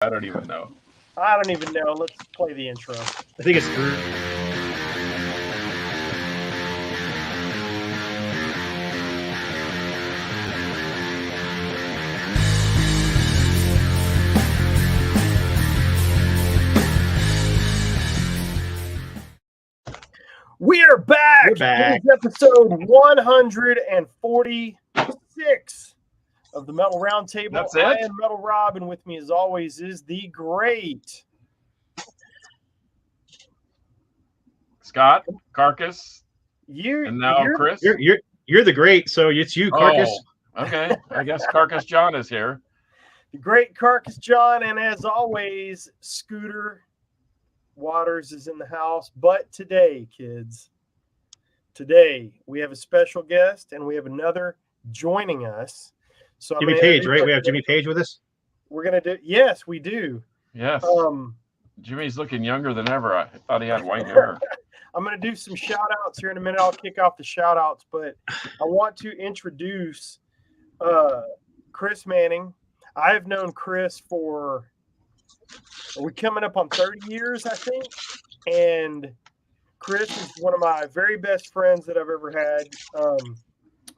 I don't even know. I don't even know. Let's play the intro. I think it's Drew. We're back. We're back. It is episode 146 of the Metal Roundtable. That's it? I am Metal Rob, and with me, as always, is the great Scott, Carcass, you. and now you're- Chris. You're the great, so it's you, Carcass. Oh, okay. I guess Carcass John is here. The great Carcass John, and as always, Scooter Waters is in the house. But today, kids, we have a special guest, and we have another joining us. So I'm Jimmy gonna Page, introduce- right? We have Jimmy Page with us. We're gonna do. Yes, we do. Yes. Um, Jimmy's looking younger than ever. I thought he had white hair. I'm going to do some shout outs here in a minute. I'll kick off the shout outs, but I want to introduce Chris Manning. I've known Chris for, we're coming up on 30 years, I think. And Chris is one of my very best friends that I've ever had.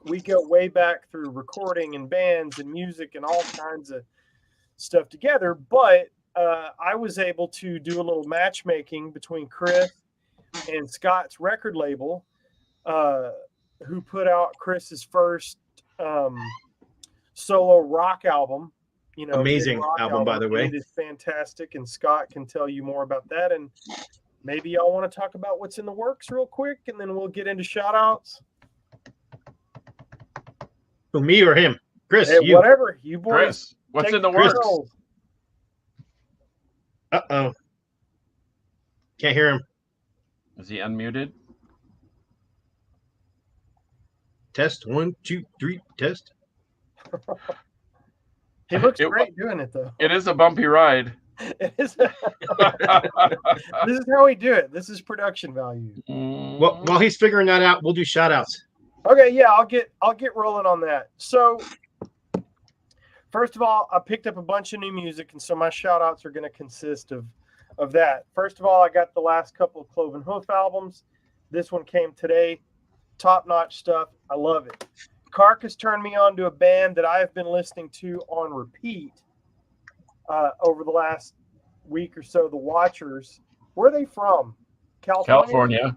We go way back through recording and bands and music and all kinds of stuff together. But I was able to do a little matchmaking between Chris and Scott's record label, who put out Chris's first solo rock album. You know, Amazing big rock album, by the way. It is fantastic, and Scott can tell you more about that. And maybe y'all want to talk about what's in the works real quick, and then we'll get into shout outs. So me or him? Chris, Hey, you. whatever, you boys. Chris, what's take in the Chris. works? control. Uh-oh. Can't hear him. Is he unmuted? Test. 1, 2, 3, test. He looks It- great doing it, though. It is a bumpy ride. It is- this is how we do it. This is production value. Well, while he's figuring that out, we'll do shout outs. Okay, yeah, I'll get rolling on that. So, first of all, I picked up a bunch of new music, and so my shout outs are going to consist of that. First of all, I got the last couple of Cloven Hoof albums. This one came today. Top-notch stuff. I love it. Carcass turned me on to a band that I have been listening to on repeat over the last week or so, the Watchers. Where are they from? California,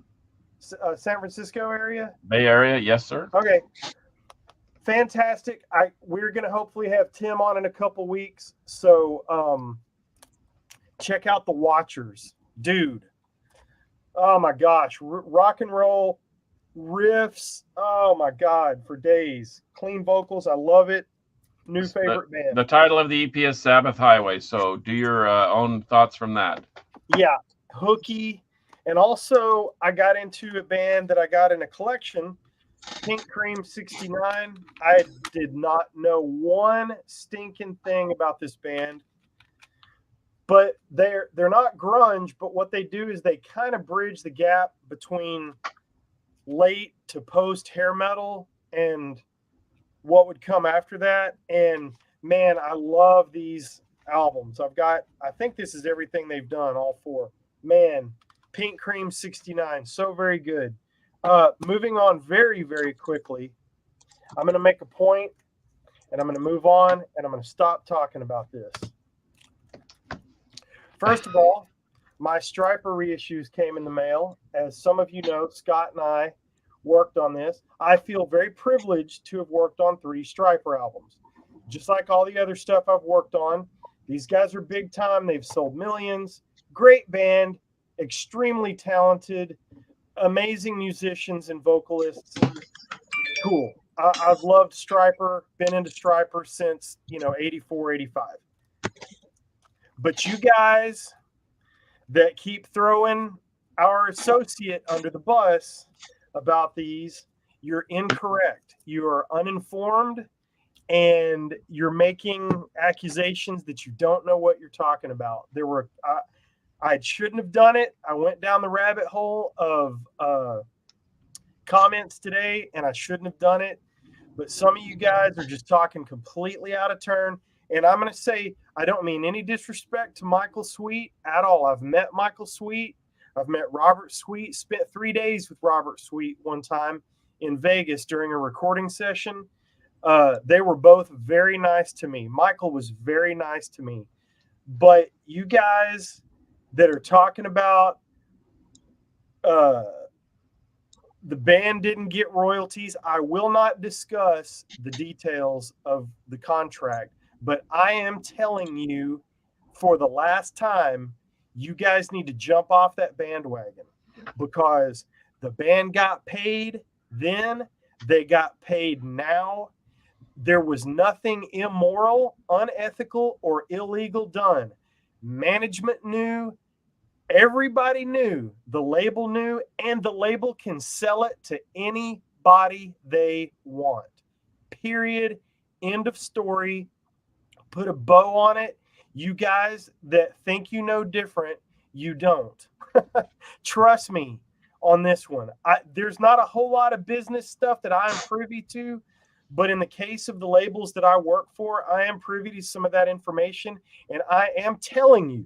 San Francisco area? Bay Area, yes, sir. Okay. Fantastic. We're going to hopefully have Tim on in a couple weeks. So check out the Watchers. Dude. Oh my gosh. Rock and roll riffs. Oh my God. For days. Clean vocals. I love it. New favorite band. The title of the EP is Sabbath Highway, so do your own thoughts from that. Yeah. Hooky. And also I got into a band that I got in a collection, Pink Cream 69. I did not know one stinking thing about this band, but they're not grunge, but what they do is they kind of bridge the gap between late to post hair metal and what would come after that. And man, I love these albums. I think this is everything they've done, all four. Man, Pink Cream 69, so very good. Moving on very, very quickly, I'm going to make a point, and I'm going to move on, and I'm going to stop talking about this. First of all, my Striper reissues came in the mail. As some of you know, Scott and I worked on this. I feel very privileged to have worked on 3 Striper albums. Just like all the other stuff I've worked on, these guys are big time. They've sold millions. Great band. Extremely talented, amazing musicians and vocalists. Cool. I've loved Striper, been into Striper since, 84, 85. But you guys that keep throwing our associate under the bus about these, you're incorrect. You are uninformed, and you're making accusations that you don't know what you're talking about. I shouldn't have done it. I went down the rabbit hole of comments today, and I shouldn't have done it. But some of you guys are just talking completely out of turn, And I'm going to say, I don't mean any disrespect to Michael Sweet at all. I've met Michael Sweet. I've met Robert Sweet, spent 3 days with Robert Sweet one time in Vegas during a recording session. They were both very nice to me. Michael was very nice to me. But you guys that are talking about the band didn't get royalties, I will not discuss the details of the contract. But I am telling you for the last time, you guys need to jump off that bandwagon, because the band got paid then, they got paid now. There was nothing immoral, unethical, or illegal done. Management knew, everybody knew, the label knew, and the label can sell it to anybody they want. Period. End of story. Put a bow on it. You guys that think you know different, you don't. Trust me on this one. There's not a whole lot of business stuff that I am privy to, but in the case of the labels that I work for, I am privy to some of that information. And I am telling you,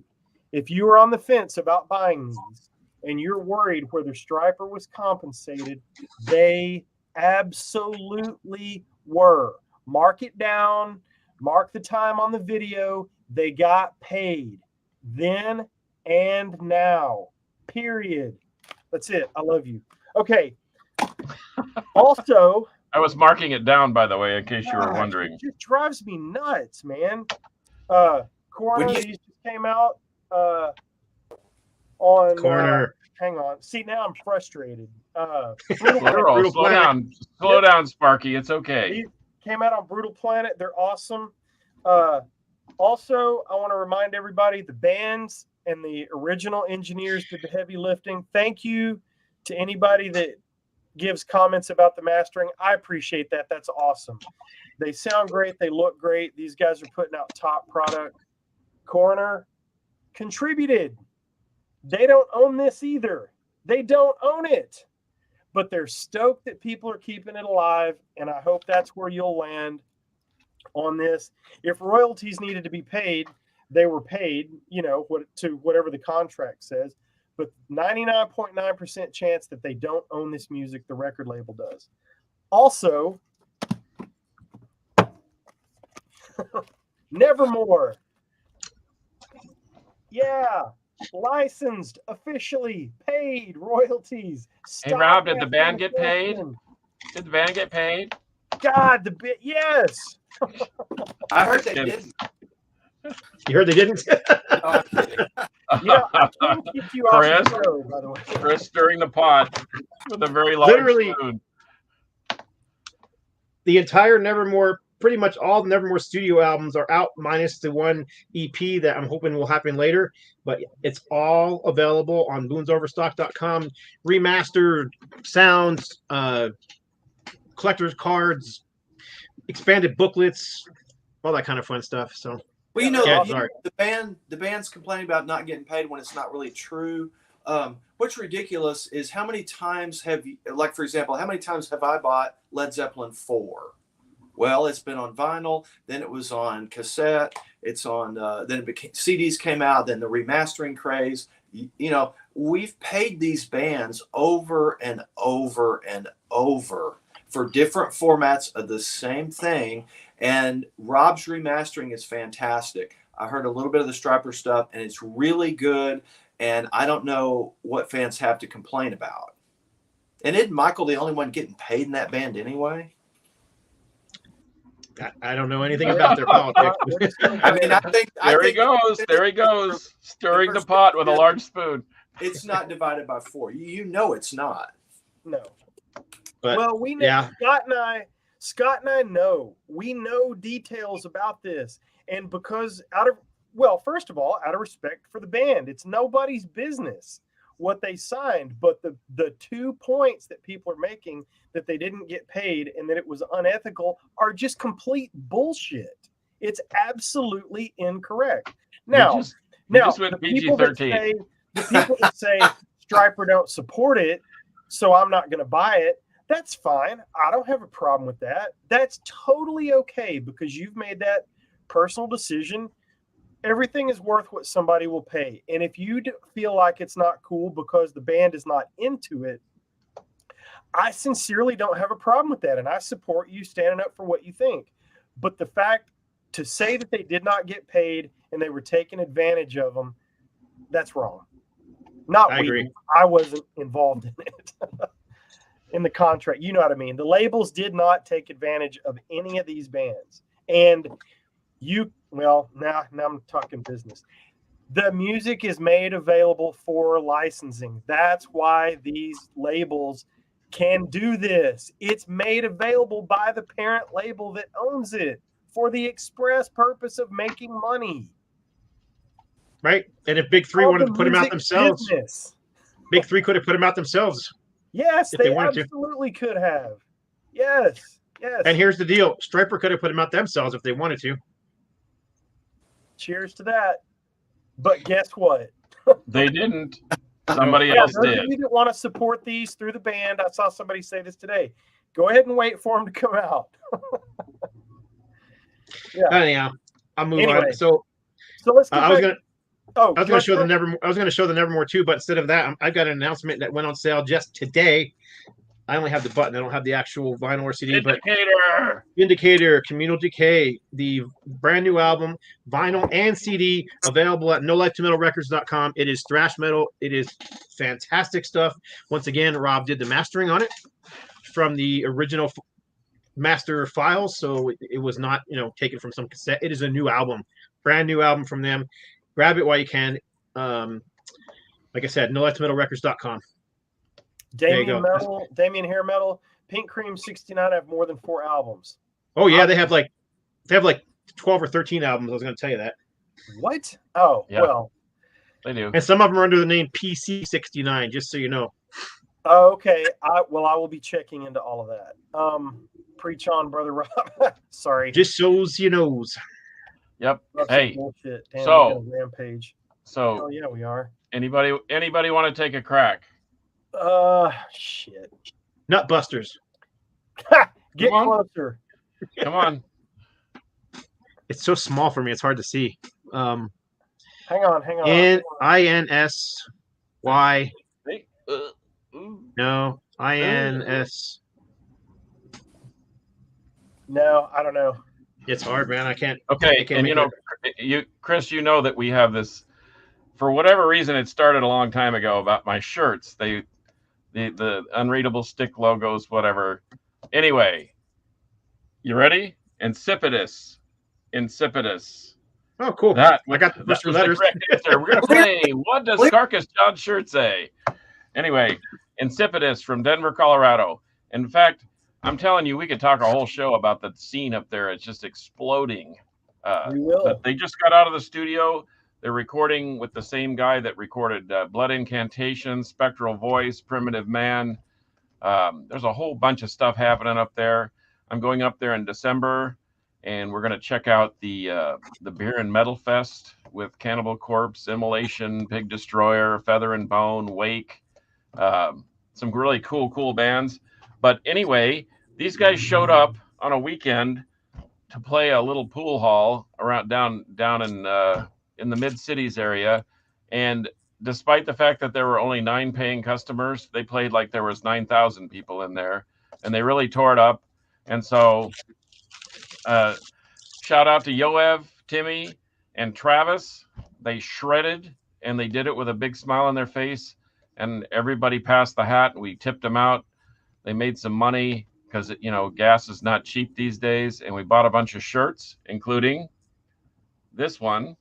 if you are on the fence about buying these and you're worried whether Stryper was compensated, they absolutely were. Mark it down. Mark the time on the video. They got paid then and now. Period. That's it. I love you. Okay. Also, I was marking it down, by the way, in case you were wondering. It just drives me nuts, man. Coroner, these just came out on Corner. hang on. See, now I'm frustrated. Plural. Slow down, Sparky. It's okay. These came out on Brutal Planet. They're awesome. Also, I want to remind everybody, the bands and the original engineers did the heavy lifting. Thank you to anybody that gives comments about the mastering. I appreciate that. That's awesome. They sound great. They look great. These guys are putting out top product. Coroner contributed. They don't own this either. They don't own it. But they're stoked that people are keeping it alive, and I hope that's where you'll land on this. If royalties needed to be paid, they were paid, to whatever the contract says. But 99.9% chance that they don't own this music, the record label does. Also, Nevermore. Yeah. Licensed, officially paid royalties. Hey, Rob, did the band get paid? Did the band get paid? God, yes. I heard they didn't. You heard they didn't? No, I'm kidding. I couldn't keep you off the show, by the way. Chris stirring the pot with a very large spoon. The entire Nevermore, pretty much all the Nevermore studio albums are out, minus the one EP that I'm hoping will happen later. But it's all available on boonsoverstock.com. Remastered sounds, collector's cards, expanded booklets, all that kind of fun stuff. So, well, yeah, the band's complaining about not getting paid when it's not really true. What's ridiculous is how many times have you, like, for example, how many times have I bought Led Zeppelin 4? Well, it's been on vinyl, then it was on cassette, it's on, then it became, CDs came out, then the remastering craze. We've paid these bands over and over and over for different formats of the same thing. And Rob's remastering is fantastic. I heard a little bit of the Stryper stuff, and it's really good. And I don't know what fans have to complain about. And isn't Michael the only one getting paid in that band anyway? I don't know anything about their politics. I mean, There he goes, stirring the pot with a large spoon. It's not divided by 4. You know it's not. No. But, well, we know. Yeah. Scott and I know. We know details about this. And because first of all, out of respect for the band, it's nobody's business what they signed. But the 2 points that people are making, that they didn't get paid and that it was unethical, are just complete bullshit. It's absolutely incorrect. Now, the people that say Stryper don't support it, so I'm not going to buy it, that's fine. I don't have a problem with that. That's totally okay, because you've made that personal decision. Everything is worth what somebody will pay. And if you feel like it's not cool because the band is not into it, I sincerely don't have a problem with that. And I support you standing up for what you think. But the fact to say that they did not get paid and they were taking advantage of them, that's wrong. I agree. I wasn't involved in it. In the contract, you know what I mean? The labels did not take advantage of any of these bands. And now I'm talking business. The music is made available for licensing. That's why these labels can do this. It's made available by the parent label that owns it for the express purpose of making money. Right? And if Big Three wanted to put them out themselves, Big Three could have put them out themselves. Yes, they absolutely could have. Yes. And here's the deal. Striper could have put them out themselves if they wanted to. Cheers to that. But guess what? They didn't. Somebody else did. Those of you that want to support these through the band, I saw somebody say this today. Go ahead and wait for them to come out. Anyhow, I'll move on. So let's get I was going to show the Nevermore. I was going to show the Nevermore too, but instead of that, I've got an announcement that went on sale just today. I only have the button. I don't have the actual vinyl or CD. Indicator, Communal Decay, the brand new album, vinyl and CD, available at NoLifeToMetalRecords.com. It is thrash metal. It is fantastic stuff. Once again, Rob did the mastering on it from the original master files, so it was not taken from some cassette. It is a new album, brand new album from them. Grab it while you can. Like I said, NoLifeToMetalRecords.com. Damien Hair Metal, Pink Cream 69 have more than 4 albums. Oh yeah, they have like 12 or 13 albums. I was going to tell you that. What? Oh, yeah. Well, they do. And some of them are under the name PC 69, just so you know. Oh, okay. I will be checking into all of that. Preach on, brother Rob. Sorry. Just shows you knows. Yep. That's hey. Bullshit. Damn, so rampage. So. Oh yeah, we are. Anybody want to take a crack? Shit. Nutbusters. Get closer. Come on. It's so small for me. It's hard to see. Hang on. INSY. No. INS. No, I don't know. It's hard, man. I can't. Okay, and Chris, you know that we have this. For whatever reason, it started a long time ago about my shirts. The unreadable stick logos, whatever. Anyway, you ready? Insipidus. Oh, cool. I got the first letters. We're gonna play. What does Carcass John's shirt say? Anyway, Insipidus from Denver, Colorado. In fact, I'm telling you, we could talk a whole show about the scene up there. It's just exploding. We will. But they just got out of the studio. They're recording with the same guy that recorded Blood Incantation, Spectral Voice, Primitive Man. There's a whole bunch of stuff happening up there. I'm going up there in December, and we're going to check out the Beer and Metal Fest with Cannibal Corpse, Immolation, Pig Destroyer, Feather and Bone, Wake. Some really cool bands. But anyway, these guys showed up on a weekend to play a little pool hall around down in the mid-cities area, and despite the fact that there were only 9 paying customers, they played like there was 9,000 people in there, and they really tore it up. And so shout out to Yoev, Timmy, and Travis. They shredded, and they did it with a big smile on their face, and everybody passed the hat. We tipped them out. They made some money because gas is not cheap these days, and we bought a bunch of shirts, including this one.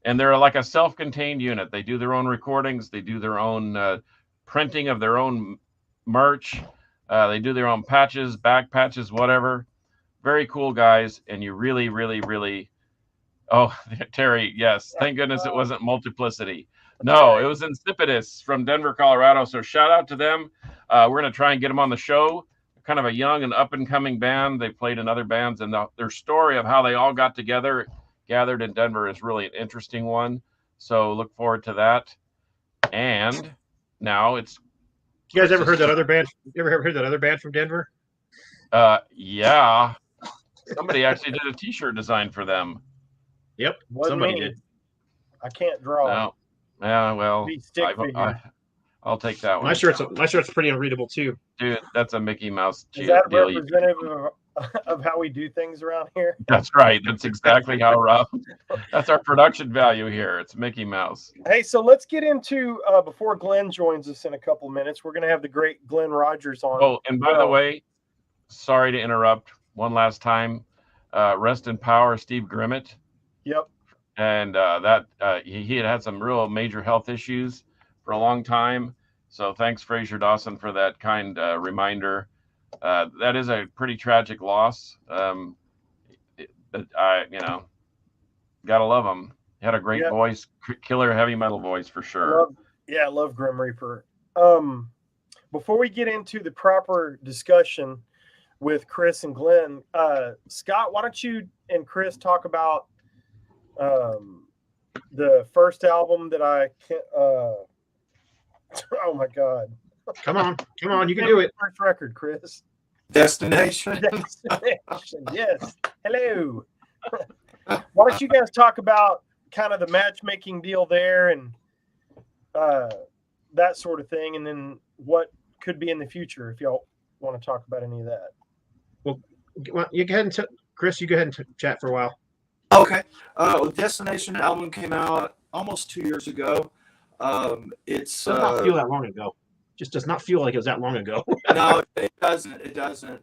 And they're like a self-contained unit. They do their own recordings. They do their own printing of their own merch. They do their own patches, back patches, whatever. Very cool guys. And you really, really, really... Oh, Terry, yes. Thank goodness it wasn't Multiplicity. No, it was Insipidus from Denver, Colorado. So shout out to them. We're going to try and get them on the show. Kind of a young and up-and-coming band. They played in other bands. And their story of how they all got together... gathered in Denver is really an interesting one, so look forward to that. And now it's. You guys ever heard that other band? You ever heard that other band from Denver? Yeah. Somebody actually did a T-shirt design for them. Yep, Wasn't somebody me. did. I can't draw. No. Yeah, well, Be stick figure. I'll take that one. My shirt's pretty unreadable too. Dude, that's a Mickey Mouse Is that deal. representative of how we do things around here? That's right. That's exactly how Rob. That's our production value here. It's Mickey Mouse. Hey, so let's get into before Glenn joins us in a couple minutes. We're going to have the great Glenn Rogers on. Oh, and by the way, sorry to interrupt one last time. Rest in power, Steve Grimmett. Yep. And he had some real major health issues for a long time. So thanks, Fraser Dawson, for that kind reminder. That is a pretty tragic loss. Gotta love him. He had a great voice, killer heavy metal voice for sure. I love Grim Reaper. Before we get into the proper discussion with Chris and Glenn, Scott, why don't you and Chris talk about the first album that I can't. Oh my God! Come on, you can do it. First record, Chris. Destination. Yes. Hello. Why don't you guys talk about kind of the matchmaking deal there and that sort of thing, and then what could be in the future if y'all want to talk about any of that. Well, you go ahead and Chris, you go ahead and chat for a while. Okay. Destination album came out almost 2 years ago. It's does not feel that long ago. Just does not feel like it was that long ago. No, it doesn't. It doesn't.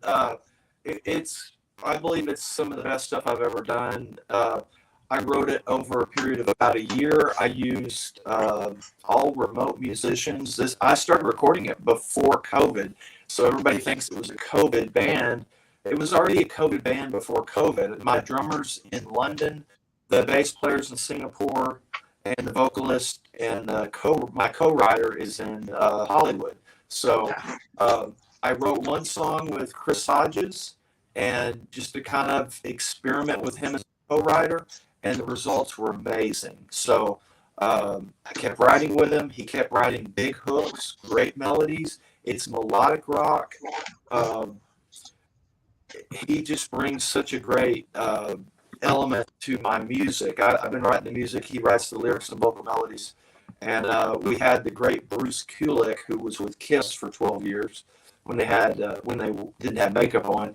It's. I believe it's some of the best stuff I've ever done. I wrote it over a period of about a year. I used all remote musicians. I started recording it before COVID, so everybody thinks it was a COVID band. It was already a COVID band before COVID. My drummers in London, the bass players in Singapore, and the vocalist and my co-writer is in Hollywood. So I wrote one song with Chris Hodges, and just to kind of experiment with him as a co-writer, and the results were amazing. So I kept writing with him. He kept writing big hooks, great melodies. It's melodic rock. He just brings such a great element to my music. I've been writing the music. He writes the lyrics and vocal melodies. And we had the great Bruce Kulick, who was with Kiss for 12 years when they didn't have makeup on.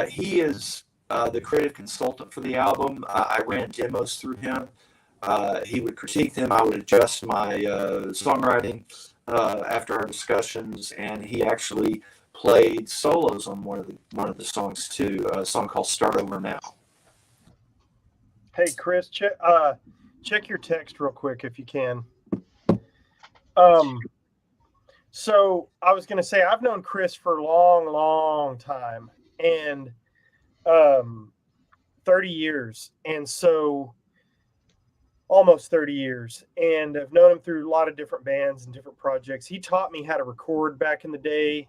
He is the creative consultant for the album. I ran demos through him. He would critique them. I would adjust my songwriting after our discussions, and he actually played solos on one of the songs too. A song called "Start Over Now." Hey, Chris, check your text real quick if you can. So I was going to say I've known Chris for a long time, and 30 years, and so almost 30 years, and I've known him through a lot of different bands and different projects. He taught me how to record back in the day,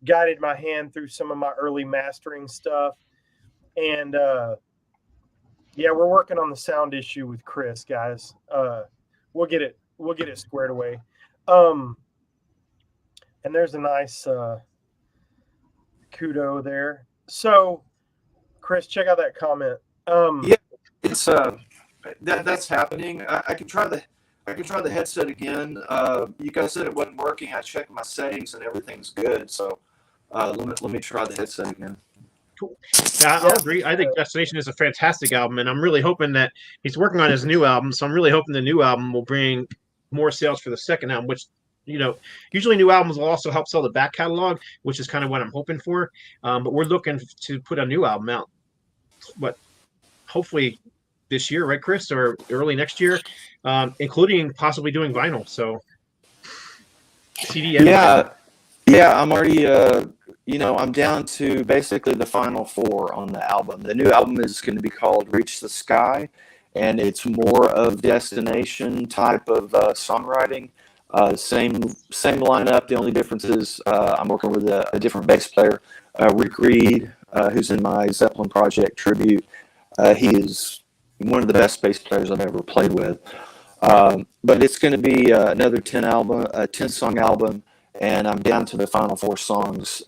guided my hand through some of my early mastering stuff, and we're working on the sound issue with Chris, guys. We'll get it squared away. And there's a nice kudo there. So, Chris, check out that comment. Yeah, it's that's happening. I can try the headset again. You guys said it wasn't working. I checked my settings and everything's good. So let me try the headset again. Cool. Yeah, I'll agree. I think Destination is a fantastic album, and I'm really hoping that he's working on his new album. So I'm really hoping the new album will bring more sales for the second album, which, usually new albums will also help sell the back catalog, which is kind of what I'm hoping for. But we're looking to put a new album out, hopefully this year, right, Chris, or early next year, including possibly doing vinyl. So CD. Yeah, I'm already. I'm down to basically the final 4 on the album. The new album is going to be called Reach the Sky, and it's more of Destination type of songwriting. Same lineup. The only difference is I'm working with a different bass player, Rick Reed, who's in my Zeppelin Project tribute. He is one of the best bass players I've ever played with. But it's going to be another 10-song album, and I'm down to the final 4 songs.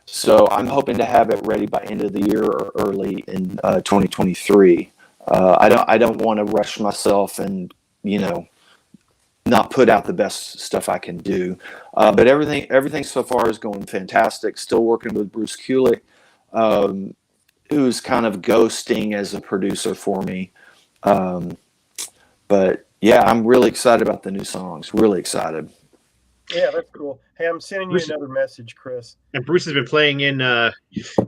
So I'm hoping to have it ready by end of the year or early in 2023. I don't want to rush myself and not put out the best stuff I can do. But everything so far is going fantastic. Still working with Bruce Kulick, who's kind of ghosting as a producer for me. But yeah, I'm really excited about the new songs. Really excited. Yeah, that's cool. Hey, I'm sending you Bruce- another message, Chris. And Bruce has been playing in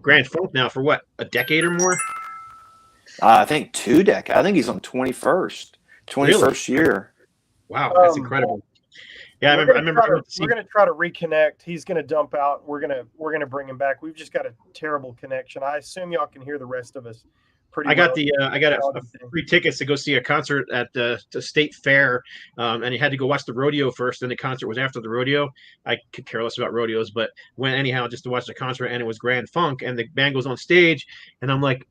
Grand Funk now for what, a decade or more? I think 2 decades. I think he's on 21st year. Wow, that's incredible. Yeah, I remember. We're gonna try to reconnect. He's gonna dump out. We're gonna bring him back. We've just got a terrible connection. I assume y'all can hear the rest of us pretty. I got well. I got a free tickets to go see a concert at the State Fair, and you had to go watch the rodeo first. Then the concert was after the rodeo. I could care less about rodeos, but went anyhow just to watch the concert, and it was Grand Funk, and the band goes on stage, and I'm like,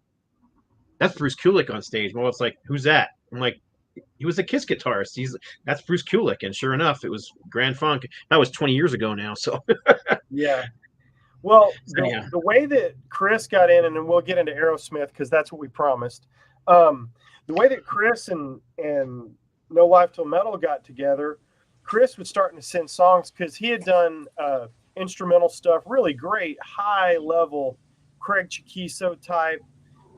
"That's Bruce Kulick on stage." Well, it's like, "Who's that?" I'm like, "He was a Kiss guitarist. That's Bruce Kulick." And sure enough, it was Grand Funk. That was 20 years ago now. So yeah. Well, Anyhow. the way that Chris got in, and then we'll get into Aerosmith because that's what we promised. The way that Chris and No Life Till Metal got together, Chris was starting to send songs because he had done instrumental stuff, really great, high level, Craig Chiquiso type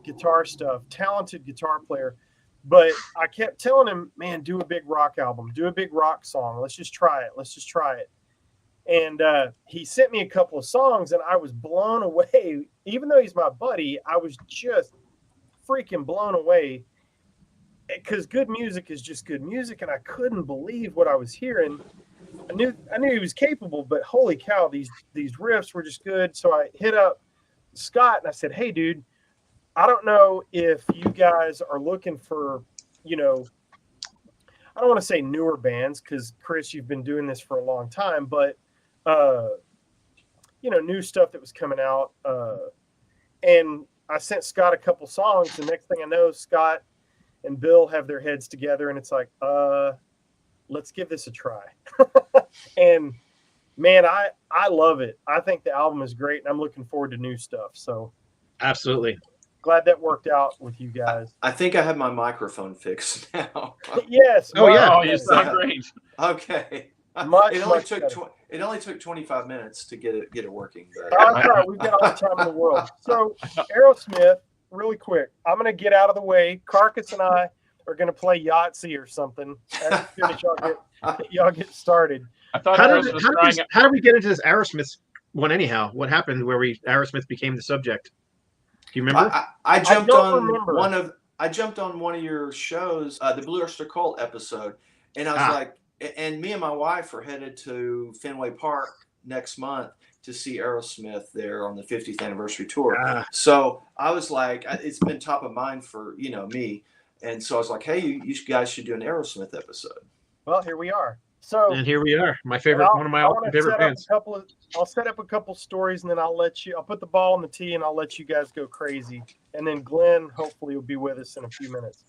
guitar stuff, talented guitar player. But I kept telling him, man, do a big rock album, do a big rock song. Let's just try it. And he sent me a couple of songs, and I was blown away. Even though he's my buddy, I was just freaking blown away because good music is just good music, and I couldn't believe what I was hearing. I knew he was capable, but holy cow, these riffs were just good. So I hit up Scott and I said, hey, dude, I don't know if you guys are looking for, I don't want to say newer bands because, Chris, you've been doing this for a long time, but, new stuff that was coming out. And I sent Scott a couple songs. The next thing I know, Scott and Bill have their heads together, and it's like, let's give this a try. And, man, I love it. I think the album is great, and I'm looking forward to new stuff. So absolutely. Glad that worked out with you guys. I think I have my microphone fixed now. Yes. Oh, yeah. Oh, you sound great. Okay. It only took 25 minutes to get it working. But that's right. We've got all the time in the world. So Aerosmith, really quick. I'm going to get out of the way. Carcass and I are going to play Yahtzee or something. As soon as y'all get started. I thought how did we get into this Aerosmith one anyhow? What happened where Aerosmith became the subject? Do you remember? I jumped on one of your shows, the Blue Oyster Cult episode, and I was like, and me and my wife are headed to Fenway Park next month to see Aerosmith there on the 50th anniversary tour. So I was like, it's been top of mind for me, and so I was like, hey, you guys should do an Aerosmith episode. Well, here we are. And here we are, my favorite, one of my all-time favorite bands. I'll set up a couple of stories, and then I'll put the ball in the tee, and I'll let you guys go crazy. And then Glenn hopefully will be with us in a few minutes.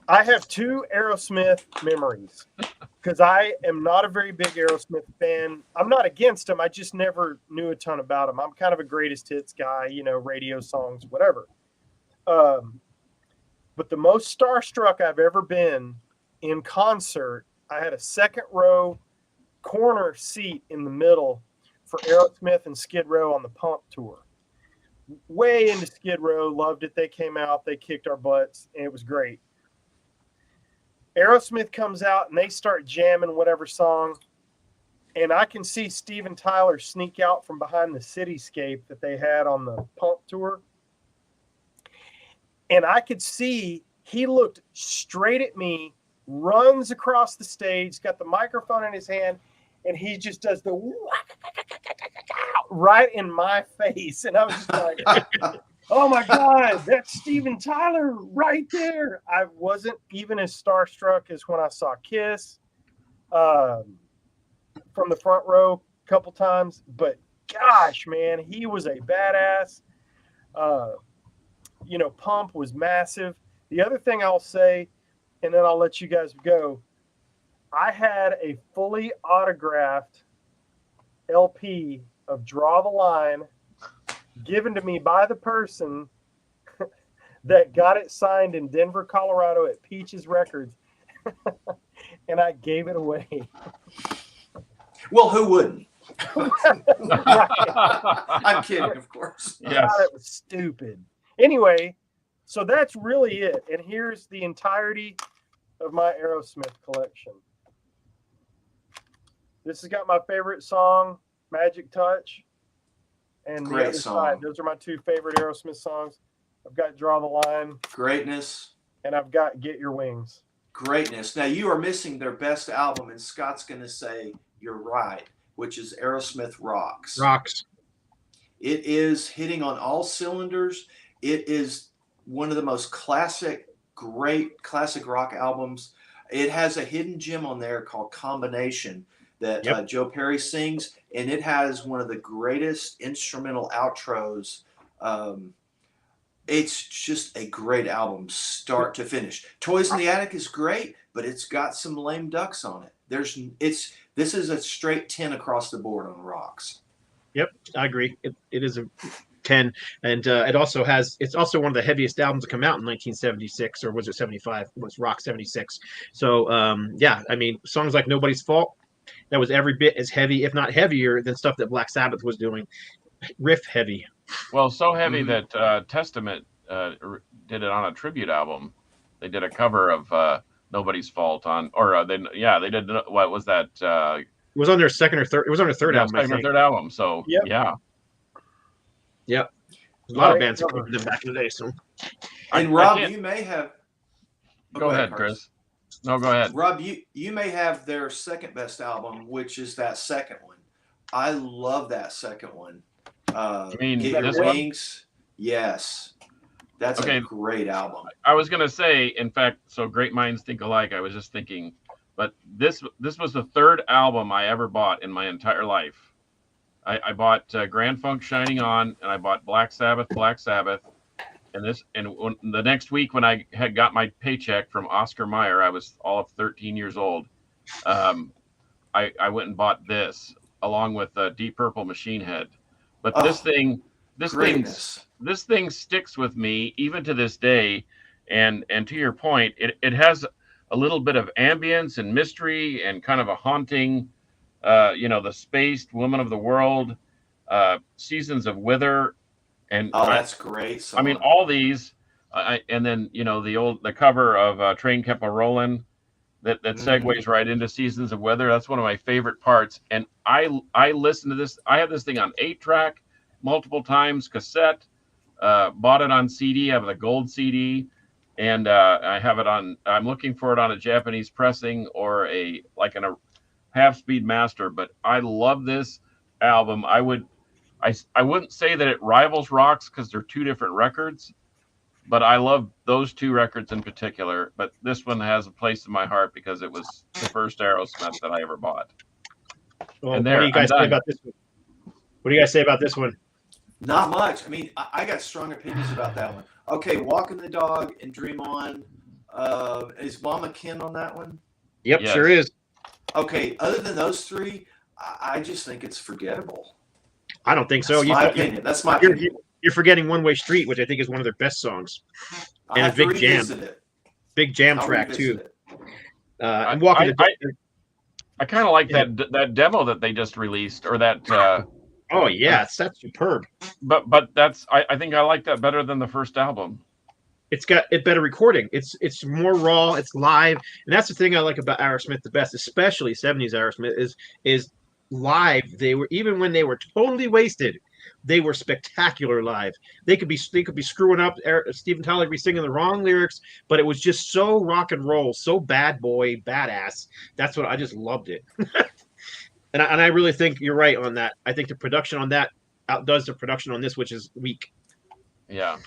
I have 2 Aerosmith memories because I am not a very big Aerosmith fan. I'm not against them. I just never knew a ton about them. I'm kind of a greatest hits guy, radio songs, whatever. But the most starstruck I've ever been in concert, I had a second row corner seat in the middle for Aerosmith and Skid Row on the Pump tour. Way into Skid Row, loved it. They came out, they kicked our butts, and it was great. Aerosmith comes out and they start jamming whatever song, and I can see Steven Tyler sneak out from behind the cityscape that they had on the Pump tour. And I could see he looked straight at me, runs across the stage, got the microphone in his hand, and he just does the right in my face. And I was just like, oh my God, that's Steven Tyler right there. I wasn't even as starstruck as when I saw Kiss from the front row a couple times. But gosh, man, he was a badass. Pump was massive. The other thing I'll say, and then I'll let you guys go, I had a fully autographed LP of Draw the Line given to me by the person that got it signed in Denver, Colorado at Peaches Records. And I gave it away. Well, who wouldn't? Right. I'm kidding, of course. I Yes. thought it was stupid. Anyway, so that's really it. And here's the entirety of my Aerosmith collection. This has got my favorite song, Magic Touch, and Great the other song. side. Those are my two favorite Aerosmith songs. I've got Draw the Line, Greatness. and I've got Get Your Wings. Greatness. Now, you are missing their best album, and Scott's going to say you're right, which is Aerosmith Rocks. Rocks. It is hitting on all cylinders. It is one of the most great classic rock albums. It has a hidden gem on there called Combination that Joe Perry sings, and it has one of the greatest instrumental outros. It's just a great album, start to finish. Toys in the Attic is great, but it's got some lame ducks on it. This is a straight 10 across the board on Rocks. Yep, I agree. It is a 10, and it's also one of the heaviest albums to come out in 1976, or was it 75? It was Rock 76. So I mean, songs like Nobody's Fault, that was every bit as heavy, if not heavier, than stuff that Black Sabbath was doing. Riff heavy. Well, so heavy that Testament did it on a tribute album. They did a cover of Nobody's Fault on, they did. What was that? It was on their second or third. It was on their third album. Second or third album. So yeah. Yep. A lot of bands covered them back in the day. So, and Rob, you may have. Go ahead, Chris. No, go ahead. Rob, you may have their second best album, which is that second one. I love that second one. You mean Get this Your one? Wings? Yes. That's a great album. I was going to say, in fact, so great minds think alike. I was just thinking, but this was the third album I ever bought in my entire life. I bought Grand Funk Shining On, and I bought Black Sabbath, and when, the next week when I had got my paycheck from Oscar Mayer, I was all of 13 years old. I went and bought this along with Deep Purple Machine Head. But this thing sticks with me even to this day. And to your point, it has a little bit of ambience and mystery and kind of a haunting, the Spaced, Woman of the World, Seasons of Wither. And that's great song. I mean, all these, and then, the cover of Train Kept a Rollin', that segues right into Seasons of Weather. That's one of my favorite parts. And I listen to this. I have this thing on 8-track multiple times, cassette, bought it on CD. I have the gold CD, and I have it on, I'm looking for it on a Japanese pressing or a half-speed master. But I love this album. I wouldn't say that it rivals Rocks because they're two different records, but I love those two records in particular. But this one has a place in my heart because it was the first Aerosmith that I ever bought. Well, And what do you guys say about this one? What do you guys say about this one? Not much. I mean, I got strong opinions about that one. Okay, Walking the Dog and Dream On. Is Mama Ken on that one? Yep, Yes. Sure is. Okay, other than those three, I just think it's forgettable. I don't think so. That's my opinion. That's my opinion. You're forgetting One Way Street, which I think is one of their best songs. I'll And a have to big jam. revisit it. Big jam I'll track, revisit too. it. I'm walking I kind of like that demo that they just released, or that. Oh, yeah. That's superb. But I think I like that better than the first album. It's got better recording. It's more raw. It's live, and that's the thing I like about Aerosmith the best, especially 70s Aerosmith, is live. They were, even when they were totally wasted, they were spectacular live. They could be screwing up. Steven Tyler could be singing the wrong lyrics, but it was just so rock and roll, so bad boy, badass. That's what I just loved it. and I really think you're right on that. I think the production on that outdoes the production on this, which is weak. Yeah.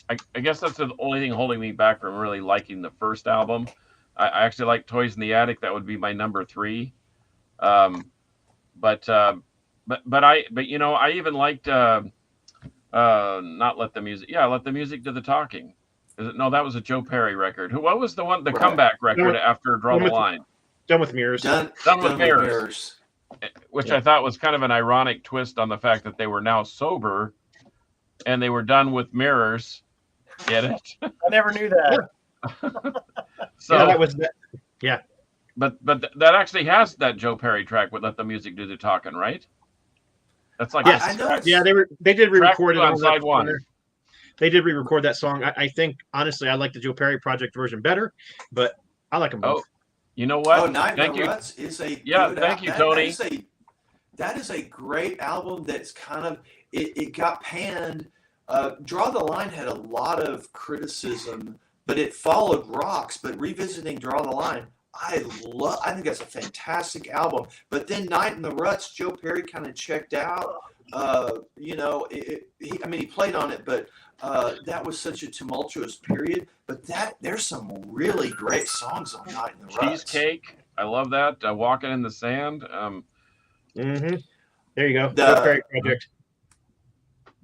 I guess that's the only thing holding me back from really liking the first album. I actually like Toys in the Attic. That would be my number 3. But I even liked not Let the Music. Yeah, Let the Music Do the Talking. No, that was a Joe Perry record. What was the comeback record after Draw the Line? Done with Mirrors. Done with Mirrors. which Yeah. I thought was kind of an ironic twist on the fact that they were now sober and they were done with mirrors. Get it? I never knew that. So yeah, that was that. Yeah. But that actually has that Joe Perry track with "Let the Music Do the Talking," right? That's like Yes. I know it's- Yeah, they did re-record it on on side that, one. They did re-record that song. I think honestly, I like the Joe Perry Project version better, but I like them both. Oh, you know what? Oh, Night Thank in the you. Ruts is a Yeah, good thank you, that Tony. That is a great album. That's kind of it got panned. Draw the Line had a lot of criticism, but it followed Rocks. But revisiting Draw the Line, I think that's a fantastic album. But then Night in the Ruts, Joe Perry kind of checked out. You know, he played on it, but that was such a tumultuous period. But there's some really great songs on Night in the Ruts. Cheesecake. I love that. Walking in the Sand. Mm-hmm. There you go. The- Joe Perry Project.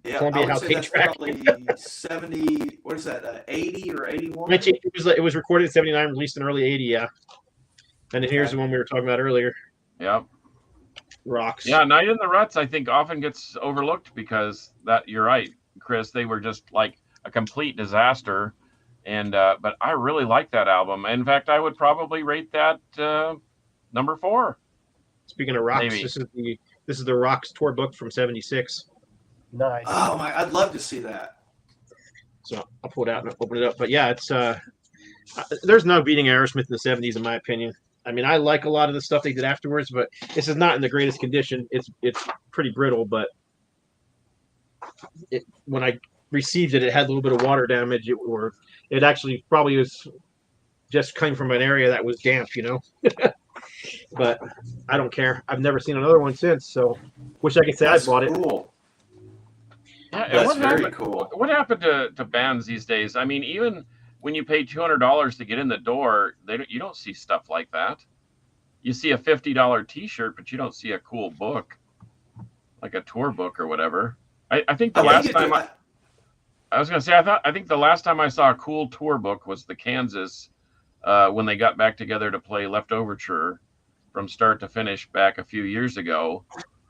Yeah, Columbia I would House say hate that's track. probably 70. What is that? 80 or 81? It was recorded in '79, released in early '80. Yeah. And then here's Okay. the one we were talking about earlier. Yep. Rocks. Yeah, Night in the Ruts, I think, often gets overlooked because that you're right, Chris. They were just like a complete disaster, and but I really like that album. In fact, I would probably rate that number 4. Speaking of Rocks, Maybe. this is the Rocks tour book from '76. Nice. Oh my! I'd love to see that. So I'll pull it out and open it up. But yeah, it's there's no beating Aerosmith in the '70s, in my opinion. I mean, I like a lot of the stuff they did afterwards, but this is not in the greatest condition. It's pretty brittle, but when I received it, it had a little bit of water damage. It actually probably was just coming from an area that was damp, you know. But I don't care. I've never seen another one since, so wish I could say That's I bought it. cool. Yeah, and That's what very happened? cool. What happened to bands these days? I mean, even when you pay $200 to get in the door, you don't see stuff like that. You see a $50 T-shirt, but you don't see a cool book, like a tour book or whatever. I think the last time I was gonna say I think the last time I saw a cool tour book was the Kansas when they got back together to play Leftoverture from start to finish back a few years ago.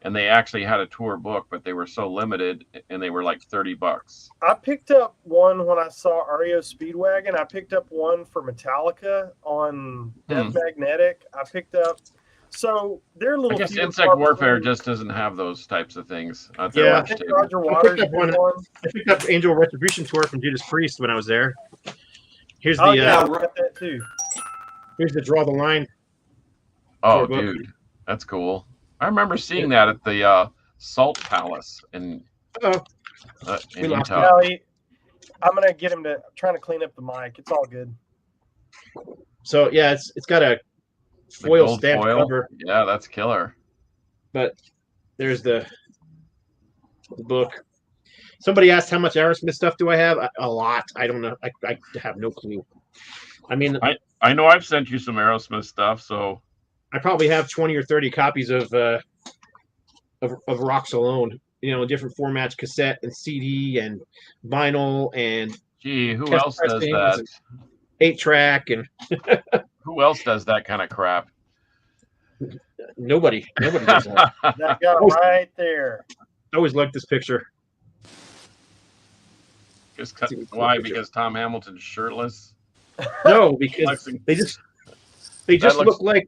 And they actually had a tour book, but they were so limited, and they were like $30. I picked up one when I saw REO Speedwagon. I picked up one for Metallica on Death Magnetic. I picked up, so they're a I little. guess few Insect apart Warfare from- just doesn't have those types of things. Yeah. I think Roger Waters up did one. one. I picked up Angel Retribution tour from Judas Priest when I was there. Here's the Oh yeah, I got that too. here's the Draw the Line. Oh, tour book. dude, that's cool. I remember seeing that at the Salt Palace in Oh, we lost Utah. Now I'm gonna get him to trying to clean up the mic. It's all good. so yeah, it's got a The foil gold stamp foil. cover, Yeah, that's killer. but there's the book. Somebody asked how much Aerosmith stuff do I have? A lot. I don't know. I have no clue. I mean, I know I've sent you some Aerosmith stuff, so I probably have 20 or 30 copies of Rocks alone. You know, different formats, cassette and CD and vinyl and gee, who Test else does pressings that? and 8-track and Who else does that kind of crap? nobody does that. That guy right there. I always liked this picture. Just That's a cool why? picture. Because Tom Hamilton's shirtless. No, because Flexing. they just looks- look like.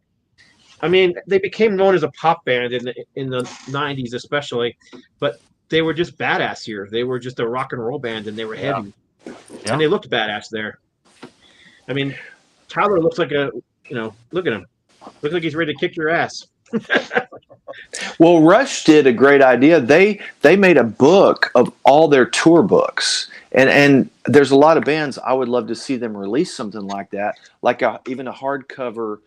I mean, they became known as a pop band in the '90s, especially, but they were just badass here. They were just a rock and roll band, and they were heavy, Yeah. and they looked badass there. I mean, Tyler looks like look at him, looks like he's ready to kick your ass. Well, Rush did a great idea. They made a book of all their tour books, and there's a lot of bands I would love to see them release something like that, like even a hardcover,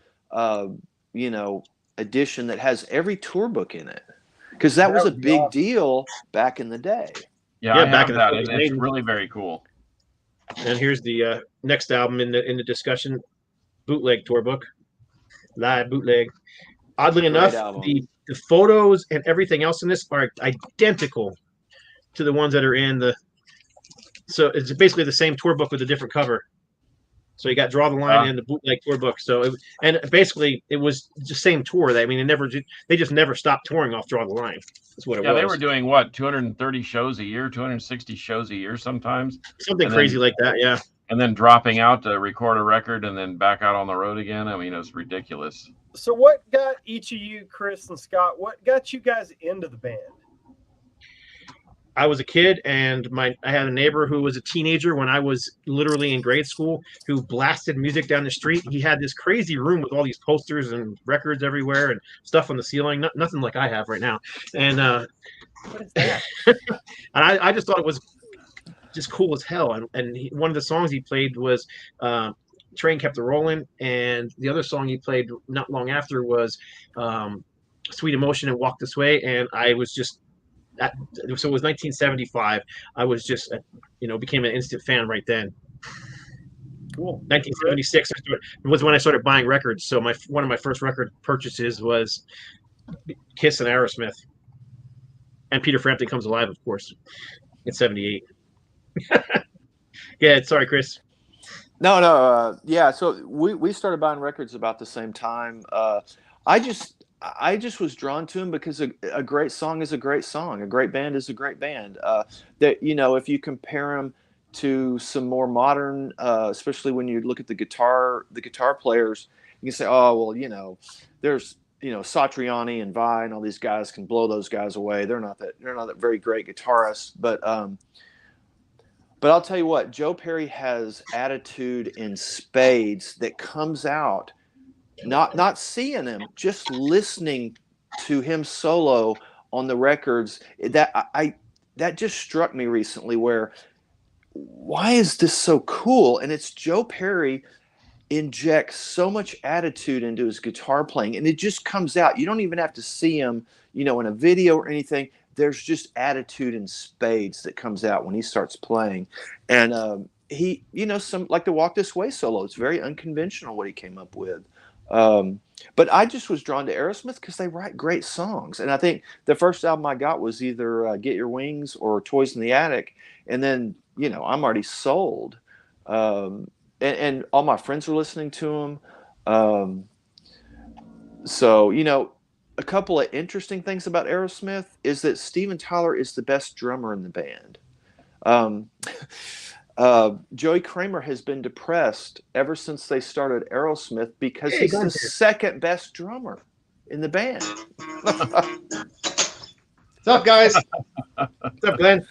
edition that has every tour book in it, because that was a would be big awesome. deal back in the day. Yeah, Yeah, I back have in the that. 70s. It's really very cool. And here's the next album in the discussion, bootleg tour book, live bootleg. Oddly enough, album. the photos and everything else in this are identical to the ones that are in the. So it's basically the same tour book with a different cover. So you got Draw the Line and the bootleg tour book. So basically it was the same tour. They just never stopped touring off Draw the Line. That's what it was. Yeah, they were doing what, 230 shows a year, 260 shows a year sometimes. Something crazy like that, yeah. And then dropping out to record a record and then back out on the road again. I mean, it was ridiculous. So what got each of you, Chris and Scott, what got you guys into the band? I was a kid, and I had a neighbor who was a teenager when I was literally in grade school who blasted music down the street. He had this crazy room with all these posters and records everywhere and stuff on the ceiling. Nothing like I have right now. And what is that? and I just thought it was just cool as hell. And one of the songs he played was Train Kept a Rolling, and the other song he played not long after was Sweet Emotion and Walk This Way. And I was just so it was 1975. I was just, became an instant fan right then. Cool. 1976 was when I started buying records. So one of my first record purchases was Kiss and Aerosmith, and Peter Frampton Comes Alive, of course, in '78. Yeah, sorry, Chris. No. Yeah, so we started buying records about the same time. I just was drawn to him because a great song is a great song. A great band is a great band. That, if you compare him to some more modern, especially when you look at the guitar players, you can say, oh, well, there's, Satriani and Vai and all these guys can blow those guys away. They're not that very great guitarists, but I'll tell you what, Joe Perry has attitude in spades that comes out. Not seeing him, just listening to him solo on the records. That just struck me recently. Why is this so cool? And it's Joe Perry injects so much attitude into his guitar playing, and it just comes out. You don't even have to see him, in a video or anything. There's just attitude in spades that comes out when he starts playing, and he, some like the Walk This Way solo. It's very unconventional what he came up with. But I just was drawn to Aerosmith because they write great songs. And I think the first album I got was either Get Your Wings or Toys in the Attic. And then, I'm already sold. And all my friends were listening to them. So, a couple of interesting things about Aerosmith is that Steven Tyler is the best drummer in the band. Joey Kramer has been depressed ever since they started Aerosmith because he's the second best drummer in the band. What's up, guys? What's up, Glenn?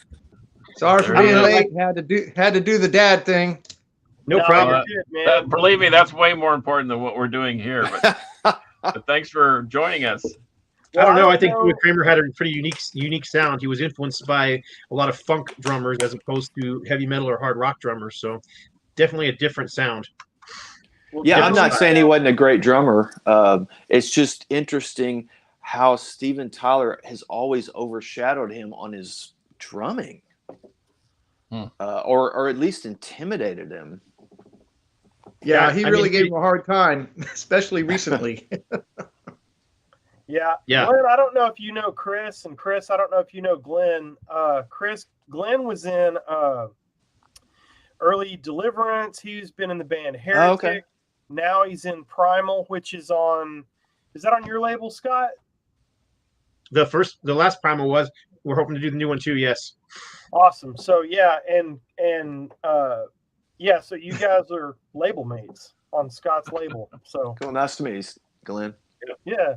Sorry for being late. Had to do the dad thing. No problem. Believe me, that's way more important than what we're doing here. But thanks for joining us. I don't know. I think Kramer had a pretty unique sound. He was influenced by a lot of funk drummers as opposed to heavy metal or hard rock drummers. So definitely a different sound. Yeah, I'm not saying he wasn't a great drummer. It's just interesting how Steven Tyler has always overshadowed him on his drumming, or at least intimidated him. Yeah, he really gave him a hard time, especially recently. Yeah. Glenn, I don't know if you know Chris, and Chris, I don't know if you know Glenn. Glenn was in Early Deliverance. He's been in the band Heretic. Okay. Now he's in Primal, which is on your label, Scott? The last Primal was. We're hoping to do the new one too. Yes. Awesome. So yeah, so you guys are label mates on Scott's label. So Cool. Nice to meet you, Glenn. Yeah.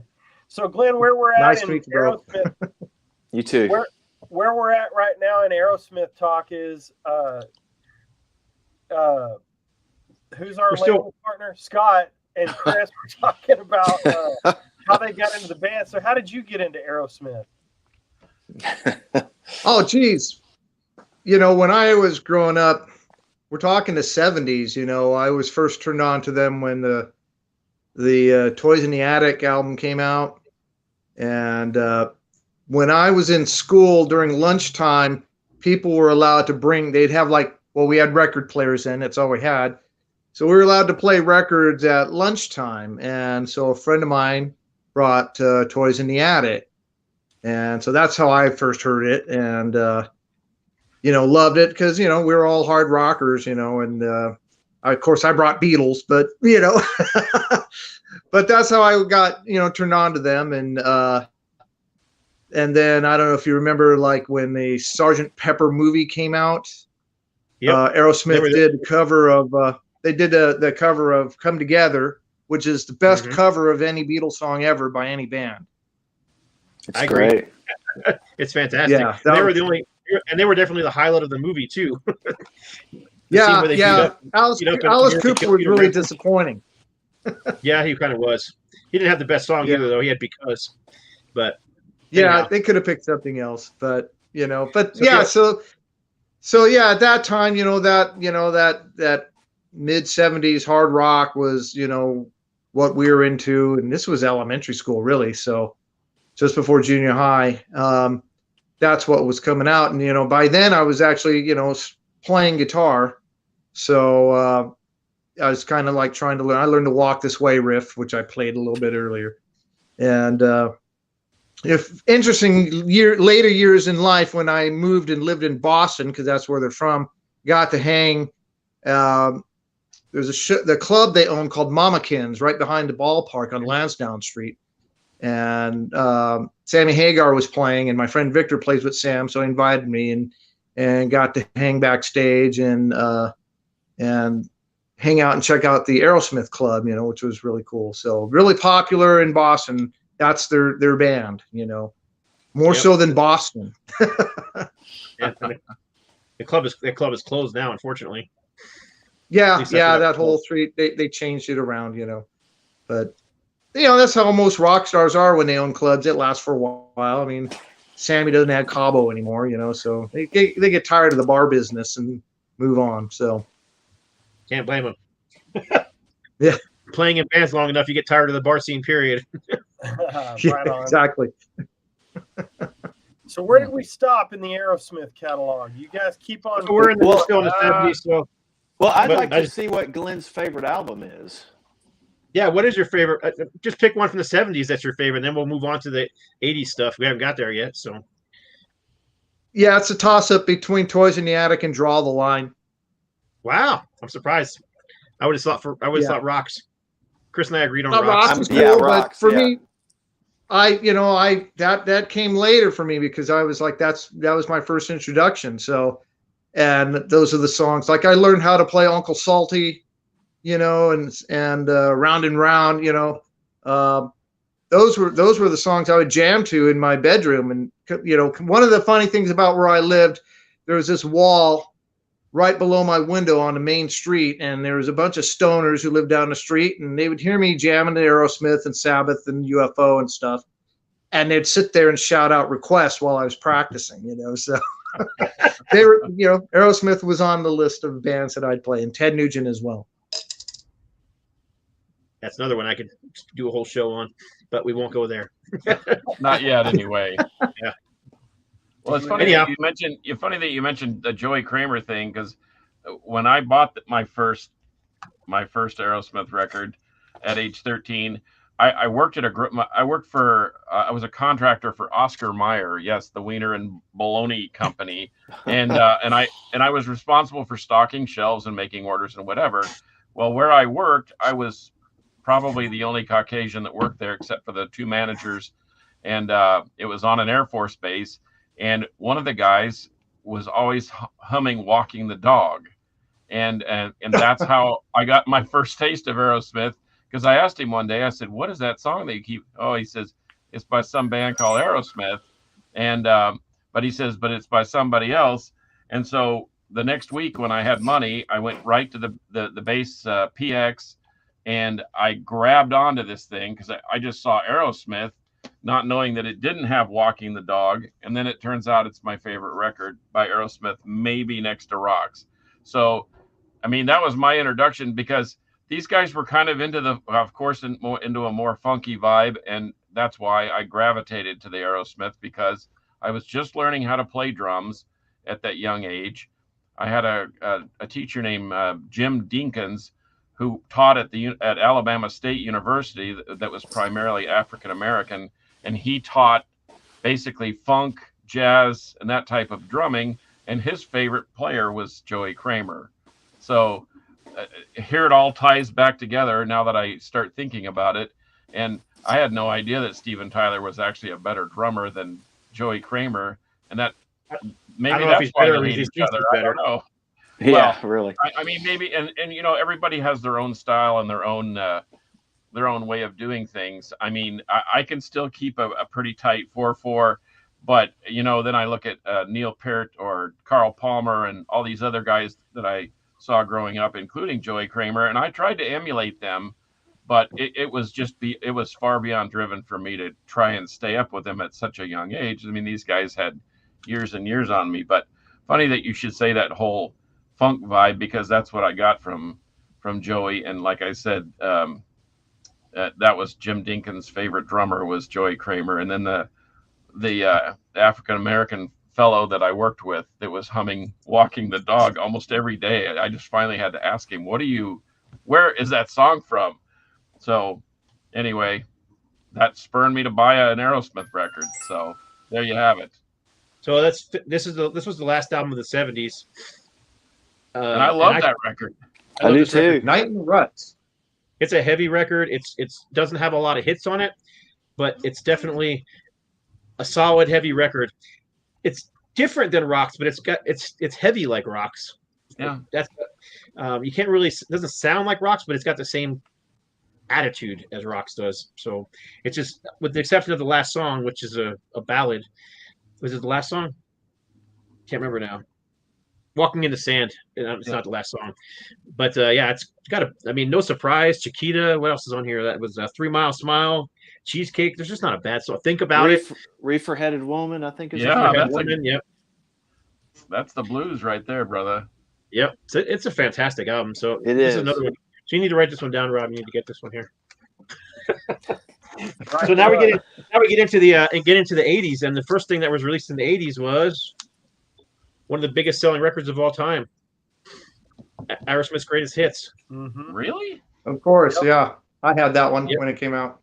So Glenn, where we're at Nice in to meet you, bro. Aerosmith, You too. where we're at right now in Aerosmith talk is who's our label partner? Scott and Chris were talking about how they got into the band. So how did you get into Aerosmith? Oh, geez. When I was growing up, we're talking the 70s, I was first turned on to them when the Toys in the Attic album came out. And when I was in school during lunchtime, people were allowed to they'd have we had record players in, that's all we had. So we were allowed to play records at lunchtime. And so a friend of mine brought Toys in the Attic. And so that's how I first heard it. And, loved it because, we were all hard rockers, and Of course, I brought Beatles, but but that's how I got turned on to them, and then I don't know if you remember, like when the Sgt. Pepper movie came out. Yep. Aerosmith did a cover of the cover of "Come Together," which is the best cover of any Beatles song ever by any band. It's great. It's fantastic. Yeah, they were the only, and they were definitely the highlight of the movie too. Alice Cooper was really disappointing. Yeah, he kind of was. He didn't have the best song either, though. He had "Because," but they could have picked something else. But so at that time, that mid '70s hard rock was what we were into, and this was elementary school, really. So just before junior high, that's what was coming out, and by then I was actually playing guitar. So I was kind of like trying to learn. I learned the "Walk This Way" riff, which I played a little bit earlier. And if interesting later years in life, when I moved and lived in Boston, because that's where they're from, got to hang. There's the club they own called Mamakins right behind the ballpark on Lansdowne Street. And Sammy Hagar was playing, and my friend Victor plays with Sam, so he invited me and got to hang backstage and hang out and check out the Aerosmith club, which was really cool. So really popular in Boston. That's their band, more so than Boston. The club is closed now, unfortunately. Yeah, that whole street they changed it around, but that's how most rock stars are when they own clubs. It lasts for a while. I mean, Sammy doesn't have Cabo anymore, so they get tired of the bar business and move on. So can't blame them. Yeah, playing in bands long enough, you get tired of the bar scene. Period. Right on. Exactly. So where did we stop in the Aerosmith catalog? You guys keep on. So we're still in the 70s. So I'd like to see what Glenn's favorite album is. Yeah, what is your favorite? Just pick one from the 70s that's your favorite, and then we'll move on to the 80s stuff. We haven't got there yet, so. Yeah, it's a toss-up between Toys in the Attic and Draw the Line. Wow, I'm surprised. I would have thought Rocks. Chris and I agreed on Rocks. Rocks. Cool, but for me, that came later for me because I was like, that was my first introduction. So, and those are the songs. Like I learned how to play Uncle Salty, and Round and Round. Those were the songs I would jam to in my bedroom. And one of the funny things about where I lived, there was this wall right below my window on the main street, and there was a bunch of stoners who lived down the street, and they would hear me jamming to Aerosmith and Sabbath and UFO and stuff, and they'd sit there and shout out requests while I was practicing, so they were, Aerosmith was on the list of bands that I'd play, and Ted Nugent as well. That's another one I could do a whole show on, but we won't go there. Not yet, anyway. Yeah. Well, it's funny that you mentioned the Joey Kramer thing, because when I bought my first Aerosmith record at age 13, I worked at I was a contractor for Oscar Mayer, yes, the Wiener and Bologna company, and I was responsible for stocking shelves and making orders and whatever. Well, where I worked, I was probably the only Caucasian that worked there, except for the two managers, and it was on an Air Force base. And one of the guys was always humming "Walking the Dog," and that's how I got my first taste of Aerosmith. Because I asked him one day, I said, "What is that song that you keep?" Oh, he says it's by some band called Aerosmith, and but he says, but it's by somebody else. And so the next week when I had money, I went right to the base PX, and I grabbed onto this thing because I just saw Aerosmith, not knowing that it didn't have "Walking the Dog," and then it turns out it's my favorite record by Aerosmith, maybe next to Rocks. So, I mean, that was my introduction, because these guys were kind of into into a more funky vibe, and that's why I gravitated to the Aerosmith, because I was just learning how to play drums at that young age. I had a teacher named Jim Dinkins, who taught at Alabama State University that was primarily African American, and he taught basically funk, jazz, and that type of drumming, and his favorite player was Joey Kramer. So here it all ties back together now that I start thinking about it. And I had no idea that Steven Tyler was actually a better drummer than Joey Kramer, and that maybe that's why they hate each other. I don't know. Yeah, Well, really. I mean, maybe, and everybody has their own style and their own way of doing things. I mean, I can still keep a pretty tight 4/4, but then I look at Neil Peart or Carl Palmer and all these other guys that I saw growing up, including Joey Kramer, and I tried to emulate them, but it was far beyond driven for me to try and stay up with them at such a young age. I mean, these guys had years and years on me. But funny that you should say that whole funk vibe, because that's what I got from Joey. And like I said, that was Jim Dinkin's favorite drummer was Joey Kramer, and then the African American fellow that I worked with that was humming "Walking the Dog" almost every day. I just finally had to ask him, where is that song from? So anyway, that spurred me to buy an Aerosmith record. So there you have it. So this was the last album of the 70s. And I love that record. I do too. Record. Night in the Ruts. It's a heavy record. It doesn't have a lot of hits on it, but it's definitely a solid heavy record. It's different than Rocks, but it's heavy like Rocks. Yeah. That's you can't really, it doesn't sound like Rocks, but it's got the same attitude as Rocks does. So it's just, with the exception of the last song, which is a ballad. Was it the last song? Can't remember now. Walking in the Sand. It's not the last song, but it's got no surprise. Chiquita. What else is on here? That was 3 Mile Smile. Cheesecake. There's just not a bad song. Think about it. Reefer Headed Woman, I think is Yep. That's the blues right there, brother. Yep. It's a fantastic album. So this is another one. So you need to write this one down, Rob. You need to get this one here. So now we get into the 80s, and the first thing that was released in the 80s was one of the biggest selling records of all time, Aerosmith's Greatest Hits. Mm-hmm. Really? Of course, yeah. I had that one when it came out.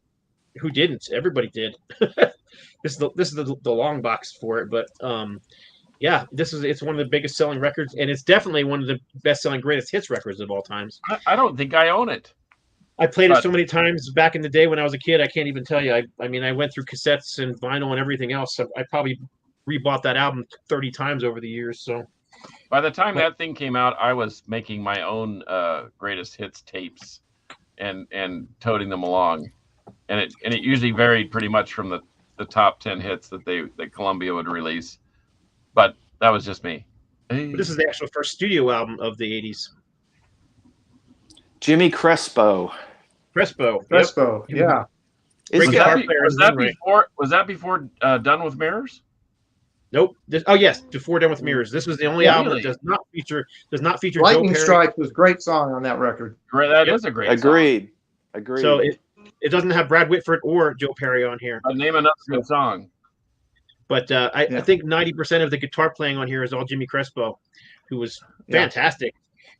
Who didn't? Everybody did. This is the long box for it, but it's one of the biggest selling records, and it's definitely one of the best selling greatest hits records of all times. I don't think I own it. I played it so many times back in the day when I was a kid. I can't even tell you. I went through cassettes and vinyl and everything else. So I probably rebought that album 30 times over the years. So by the time that thing came out, I was making my own greatest hits tapes and toting them along, and it usually varied pretty much from the top 10 hits that Columbia would release. But that was just me. This is the actual first studio album of the 80s. Jimmy Crespo. Crespo, yeah. Was that before Done with Mirrors? Nope. Yes, before Done with Mirrors. This was the only album that does not feature Lightning Joe Perry. Strike was a great song on that record. That is a great Agreed. song. Agreed. So it doesn't have Brad Whitford or Joe Perry on here. Name another good song. But I think 90% of the guitar playing on here is all Jimmy Crespo, who was fantastic.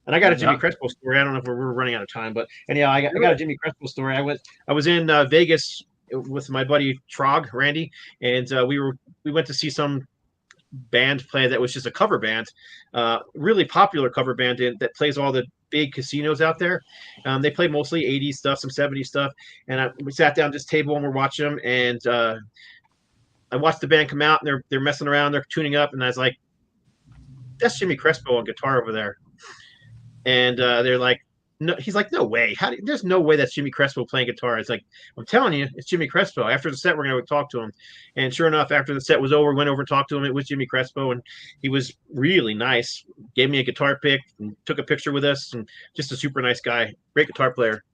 And I got a Jimmy Crespo story. I don't know if we're running out of time, but anyhow, I got a Jimmy Crespo story. I was in Vegas with my buddy Trog, Randy, and we went to see some band play that was just a cover band, really popular cover band that plays all the big casinos out there. They played mostly 80s stuff, some 70s stuff, and we sat down at this table and we're watching them, and I watched the band come out, and they're messing around, they're tuning up, and I was like, "That's Jimmy Crespo on guitar over there." And they're like, "No," he's like, "No way! There's no way that's Jimmy Crespo playing guitar." It's like, "I'm telling you, it's Jimmy Crespo." After the set, we're going to talk to him, and sure enough, after the set was over, we went over and talked to him. It was Jimmy Crespo, and he was really nice. Gave me a guitar pick and took a picture with us, and just a super nice guy, great guitar player.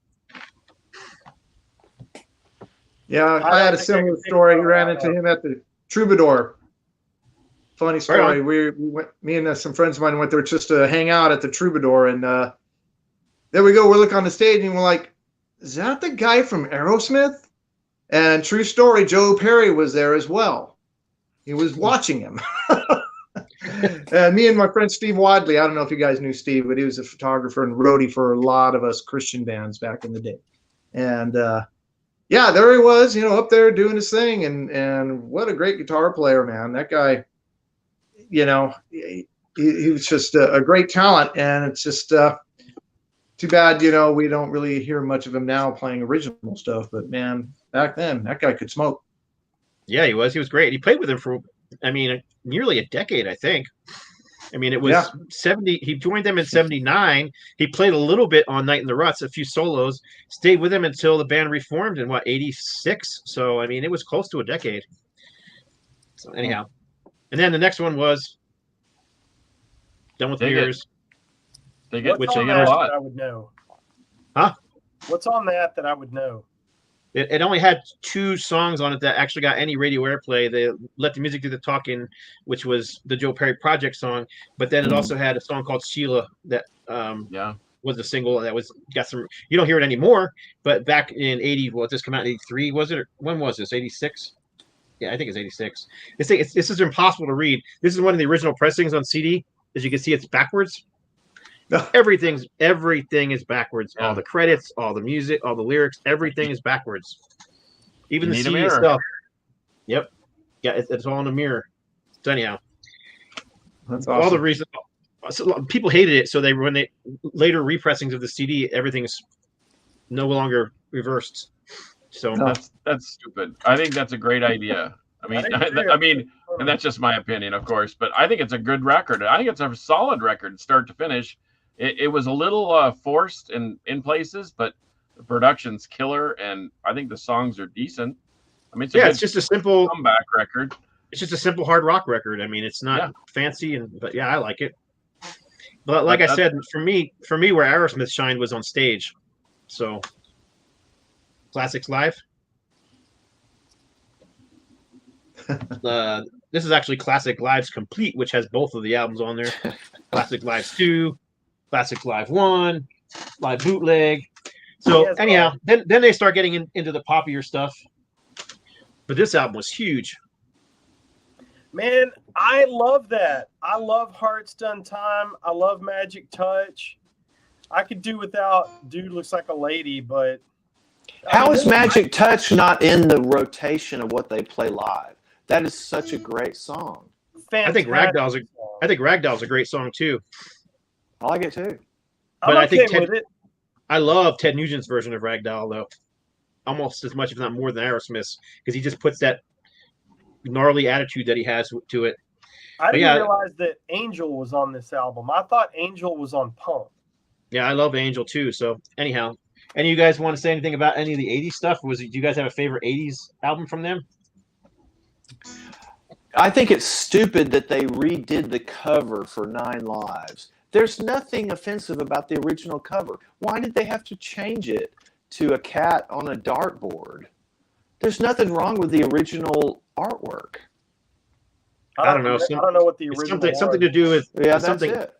Yeah, I had a similar story. We ran into him at the Troubadour. Funny story. We went. Me and some friends of mine went there just to hang out at the Troubadour, and there we go. We're looking on the stage, and we're like, "Is that the guy from Aerosmith?" And true story, Joe Perry was there as well. He was watching him. And me and my friend Steve Wadley. I don't know if you guys knew Steve, but he was a photographer and roadie for a lot of us Christian bands back in the day. And there he was, up there doing his thing, and what a great guitar player, man. That guy. He was just a great talent, and it's just Too bad, you know, we don't really hear much of him now playing original stuff. But man, back then, that guy could smoke. Yeah, he was. He was great. He played with him for, I mean, nearly a decade, I think. I mean, it was 70. He joined them in 79. He played a little bit on Night in the Ruts, a few solos, stayed with them until the band reformed in 86. So, I mean, it was close to a decade. So, anyhow. And then the next one was Done with Mirrors. They get What's they on get a that lot. that I would know? Huh? What's on that I would know? It only had 2 songs on it that actually got any radio airplay. They Let the Music Do the Talking, which was the Joe Perry Project song, but then it also had a song called Sheila that was a single that got some. You don't hear it anymore, but back in 80, well, this come out in 83, was it? Or when was this? 86? Yeah, I think it's 86. This is impossible to read. This is one of the original pressings on CD. As you can see, it's backwards. Everything is backwards. Yeah. All the credits, all the music, all the lyrics, everything is backwards. Even the CD itself. Yep. Yeah, it's all in a mirror. So anyhow, that's awesome. All the reasons. So people hated it, so when they later repressings of the CD, everything's no longer reversed. So that's stupid. I think that's a great idea. I mean, and that's just my opinion, of course, but I think it's a good record. I think it's a solid record, start to finish. It was a little forced in places, but the production's killer, and I think the songs are decent. I mean, it's just a simple comeback record. It's just a simple hard rock record. I mean, it's not fancy, but I like it. But like I said, for me, where Aerosmith shined was on stage. So, Classics Live. This is actually Classic Lives Complete, which has both of the albums on there. Classic Lives 2, Classic Live 1, Live Bootleg. So anyhow, then they start getting into the poppier stuff. But this album was huge. Man, I love that. I love Hearts Done Time. I love Magic Touch. I could do without Dude Looks Like a Lady, but how is Magic Touch not in the rotation of what they play live? That is such a great song. Fantastic. I think Ragdoll's a great song too. I like it too. But I think I love Ted Nugent's version of Ragdoll though, almost as much, if not more, than Aerosmith's, because he just puts that gnarly attitude that he has to it. I didn't realize that Angel was on this album. I thought Angel was on Pump. Yeah, I love Angel too. So anyhow, any of you guys want to say anything about any of the 80s stuff? Do you guys have a favorite 80s album from them? I think it's stupid that they redid the cover for 9 Lives. There's nothing offensive about the original cover. Why did they have to change it to a cat on a dartboard? There's nothing wrong with the original artwork. I don't know. I don't know what the original something to do with something. It.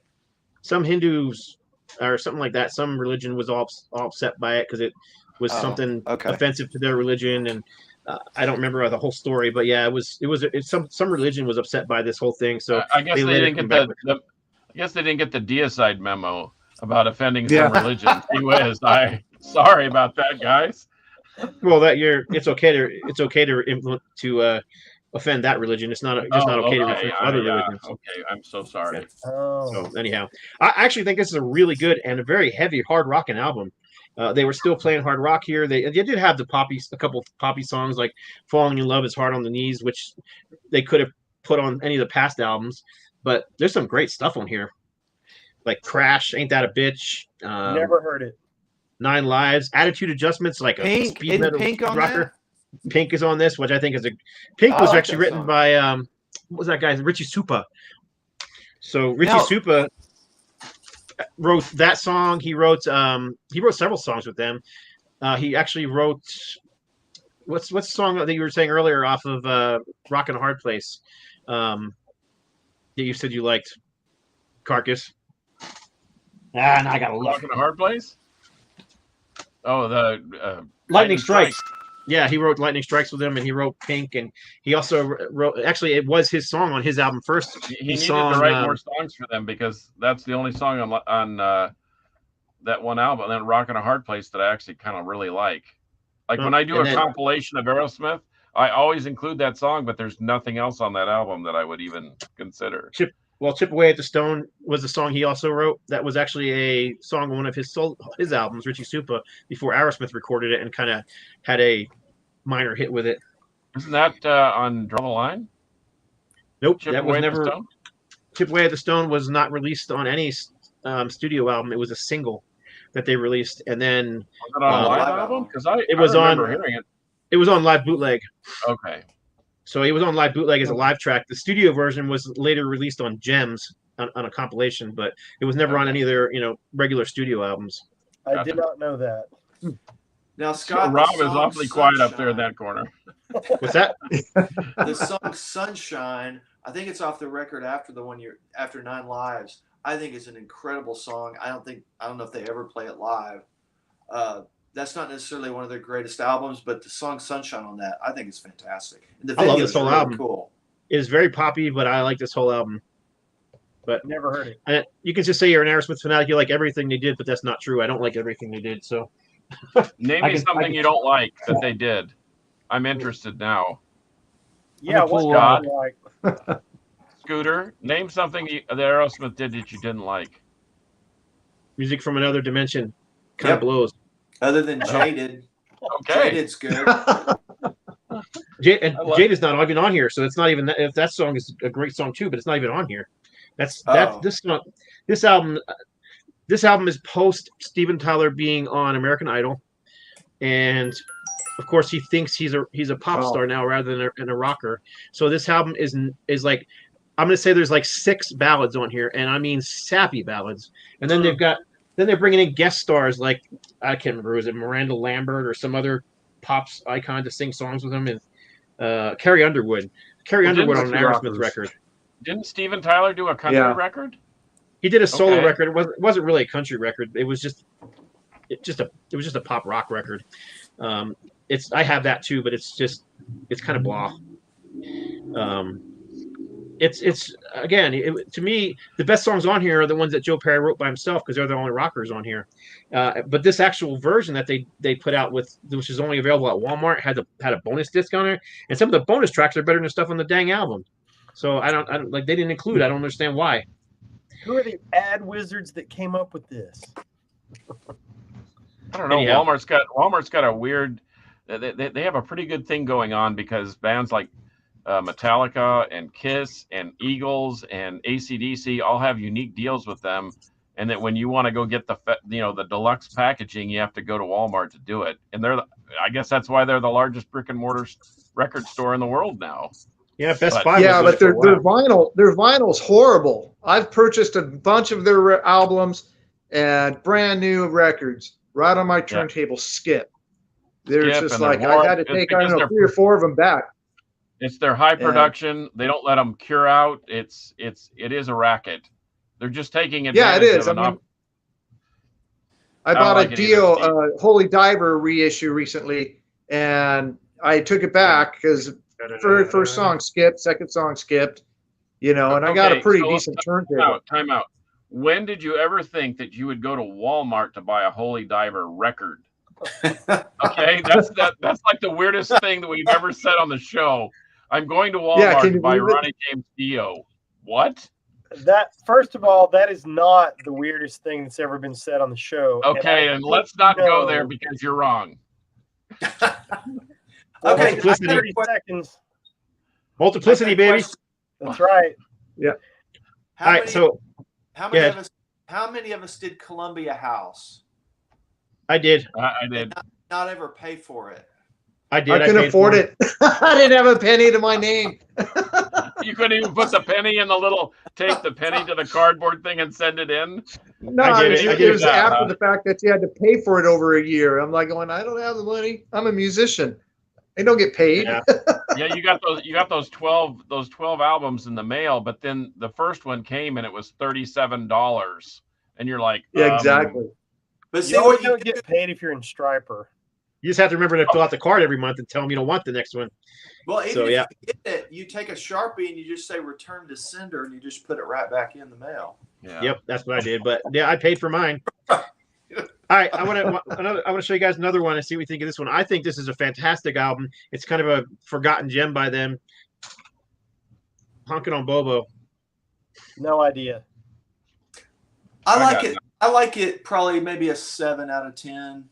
Some Hindus or something like that. Some religion was all upset by it because it was something offensive to their religion, and I don't remember the whole story, but yeah, some religion was upset by this whole thing. So I guess they didn't get the deicide memo about offending some religion. Sorry about that, guys. Well, it's okay to offend that religion. It's not not okay to offend other religions. Okay, I'm so sorry. Yeah. So anyhow, I actually think this is a really good and a very heavy hard rocking album. They were still playing hard rock here. They did have a couple poppy songs like "Falling in Love Is Hard on the Knees," which they could have put on any of the past albums. But there's some great stuff on here, like "Crash," "Ain't That a Bitch." Never heard it. 9 Lives, "Attitude Adjustments," like a speed metal rocker. That? Pink is on this, which I think is Pink was actually written by what was that guy? Richie Supa. So Richie Supa wrote that song. He wrote several songs with them. He actually wrote what's the song that you were saying earlier off of Rockin' a Hard Place that you said you liked? Carcass. Now I gotta look. Rockin' a Hard Place? Oh, the Lightning Strikes. Yeah, he wrote Lightning Strikes with them, and he wrote Pink, and he also wrote. Actually, it was his song on his album first. He needed to write more songs for them because that's the only song on that one album. And then "Rockin' a Hard Place" that I actually kind of really like. Like when I do a compilation of Aerosmith, I always include that song, but there's nothing else on that album that I would even consider. Well, Chip Away at the Stone was the song he also wrote. That was actually a song on one of his albums, Richie Supa, before Aerosmith recorded it and kind of had a minor hit with it. Isn't that on Draw the Line? Nope, Chip that Away was at the never. Stone? Chip Away at the Stone was not released on any studio album. It was a single that they released, and then Was it on a live live album? album. Because I was remember on- hearing it. it was on Live Bootleg. Okay. So it was on Live Bootleg as a live track. The studio version was later released on Gems on a compilation, but it was never on any of their regular studio albums. I did not know that. Now, Scott, Rob the is song awfully quiet up there in Sunshine- that corner. What's that? The song "Sunshine," I think it's off the record after after 9 Lives. I think it's an incredible song. I don't know if they ever play it live. That's not necessarily one of their greatest albums, but the song "Sunshine" on that, I think is fantastic. And the I love video this is whole really album. cool. It's very poppy, but I like this whole album. But Never heard it. you can just say you're an Aerosmith fanatic. You like everything they did, but that's not true. I don't like everything they did. So Name I me can- something you don't like that they did. I'm interested now. Yeah, gonna what's pull that up- like? Scooter, name something that Aerosmith did that you didn't like. music from another dimension kind of Yep. blows. Other than Jaded, Okay. Jaded's good. And I love- Jade is not even on here, so it's not even. If that song is a great song too, but it's not even on here. That's Oh. this album. This album is post Steven Tyler being on American Idol, and of course he thinks he's a pop Oh. star now rather than a rocker. So this album is like, I'm gonna say there's like 6 ballads on here, and I mean sappy ballads. And then they're bringing in guest stars like, I can't remember, was it Miranda Lambert or some other pops icon to sing songs with him, and Carrie Underwood. Carrie Well, Underwood on didn't an the Aerosmith Rockers- record. Didn't Steven Tyler do a country Yeah. record? He did a solo Okay. record. It wasn't really a country record. It was just a pop rock record. I have that too, but it's kind of blah. It's again, to me, the best songs on here are the ones that Joe Perry wrote by himself because they're the only rockers on here. But this actual version that they put out with, which is only available at Walmart, had a bonus disc on there, and some of the bonus tracks are better than stuff on the dang album. So I don't like, they didn't include. I don't understand why. Who are the ad wizards that came up with this? I don't know. Anyhow. Walmart's got a weird. They have a pretty good thing going on because bands like Metallica and Kiss and Eagles and AC/DC all have unique deals with them, and that when you want to go get the deluxe packaging, you have to go to Walmart to do it. And I guess that's why they're the largest brick and mortar record store in the world now. Yeah, Best But- Buy. Yeah, was but doing it for a while. their vinyl's horrible. I've purchased a bunch of their albums and brand new records right on my turntable. Skip. They're Skip, just and they're like, I horrible. had to It's take, I because don't know, they're- 3 or 4 of them back. It's their high And- production. They don't let them cure out. It is a racket. They're just taking Yeah, it advantage is. of I mean, enough. I don't bought like a it deal, either, Holy Diver reissue recently, and I took it back because first song skipped, second song skipped, and I got a Okay, pretty so decent turntable. Time out. When did you ever think that you would go to Walmart to buy a Holy Diver record? Okay, that's like the weirdest thing that we've ever said on the show. I'm going to Yeah, Walmart can to you buy believe it? Ronnie James Dio. What? That, first of all, that is not the weirdest thing that's ever been said on the show. Okay, and let's not go there because you're wrong. Okay, Multiplicity. 30 seconds. Multiplicity, baby. That's right. How All right, many, so how go many ahead. of us? How many of us did Columbia House? I did. I did. Not ever pay for it. I did. I couldn't paid afford for it. I didn't have a penny to my name. You couldn't even put the penny in the little, take the penny to the cardboard thing and send it in. No, I did it was, it. I it did was that, after huh? the fact that you had to pay for it over a year. I'm like going, I don't have the money. I'm a musician. I don't get paid. Yeah. Yeah, you got those 12 albums in the mail, but then the first one came and it was $37, and you're like, Yeah, exactly. But see You always what you don't do, get paid if you're in Striper. You just have to remember to fill out the card every month and tell them you don't want the next one. well, even So, if yeah. you get it, you take a Sharpie and you just say return to sender and you just put it right back in the mail. Yeah. Yep, that's what I did. But yeah, I paid for mine. All right, I want to show you guys another one and see what you think of this one. I think this is a fantastic album. It's kind of a forgotten gem by them. Honkin' on Bobo. No idea. I I like got it. I like it probably maybe a 7 out of 10.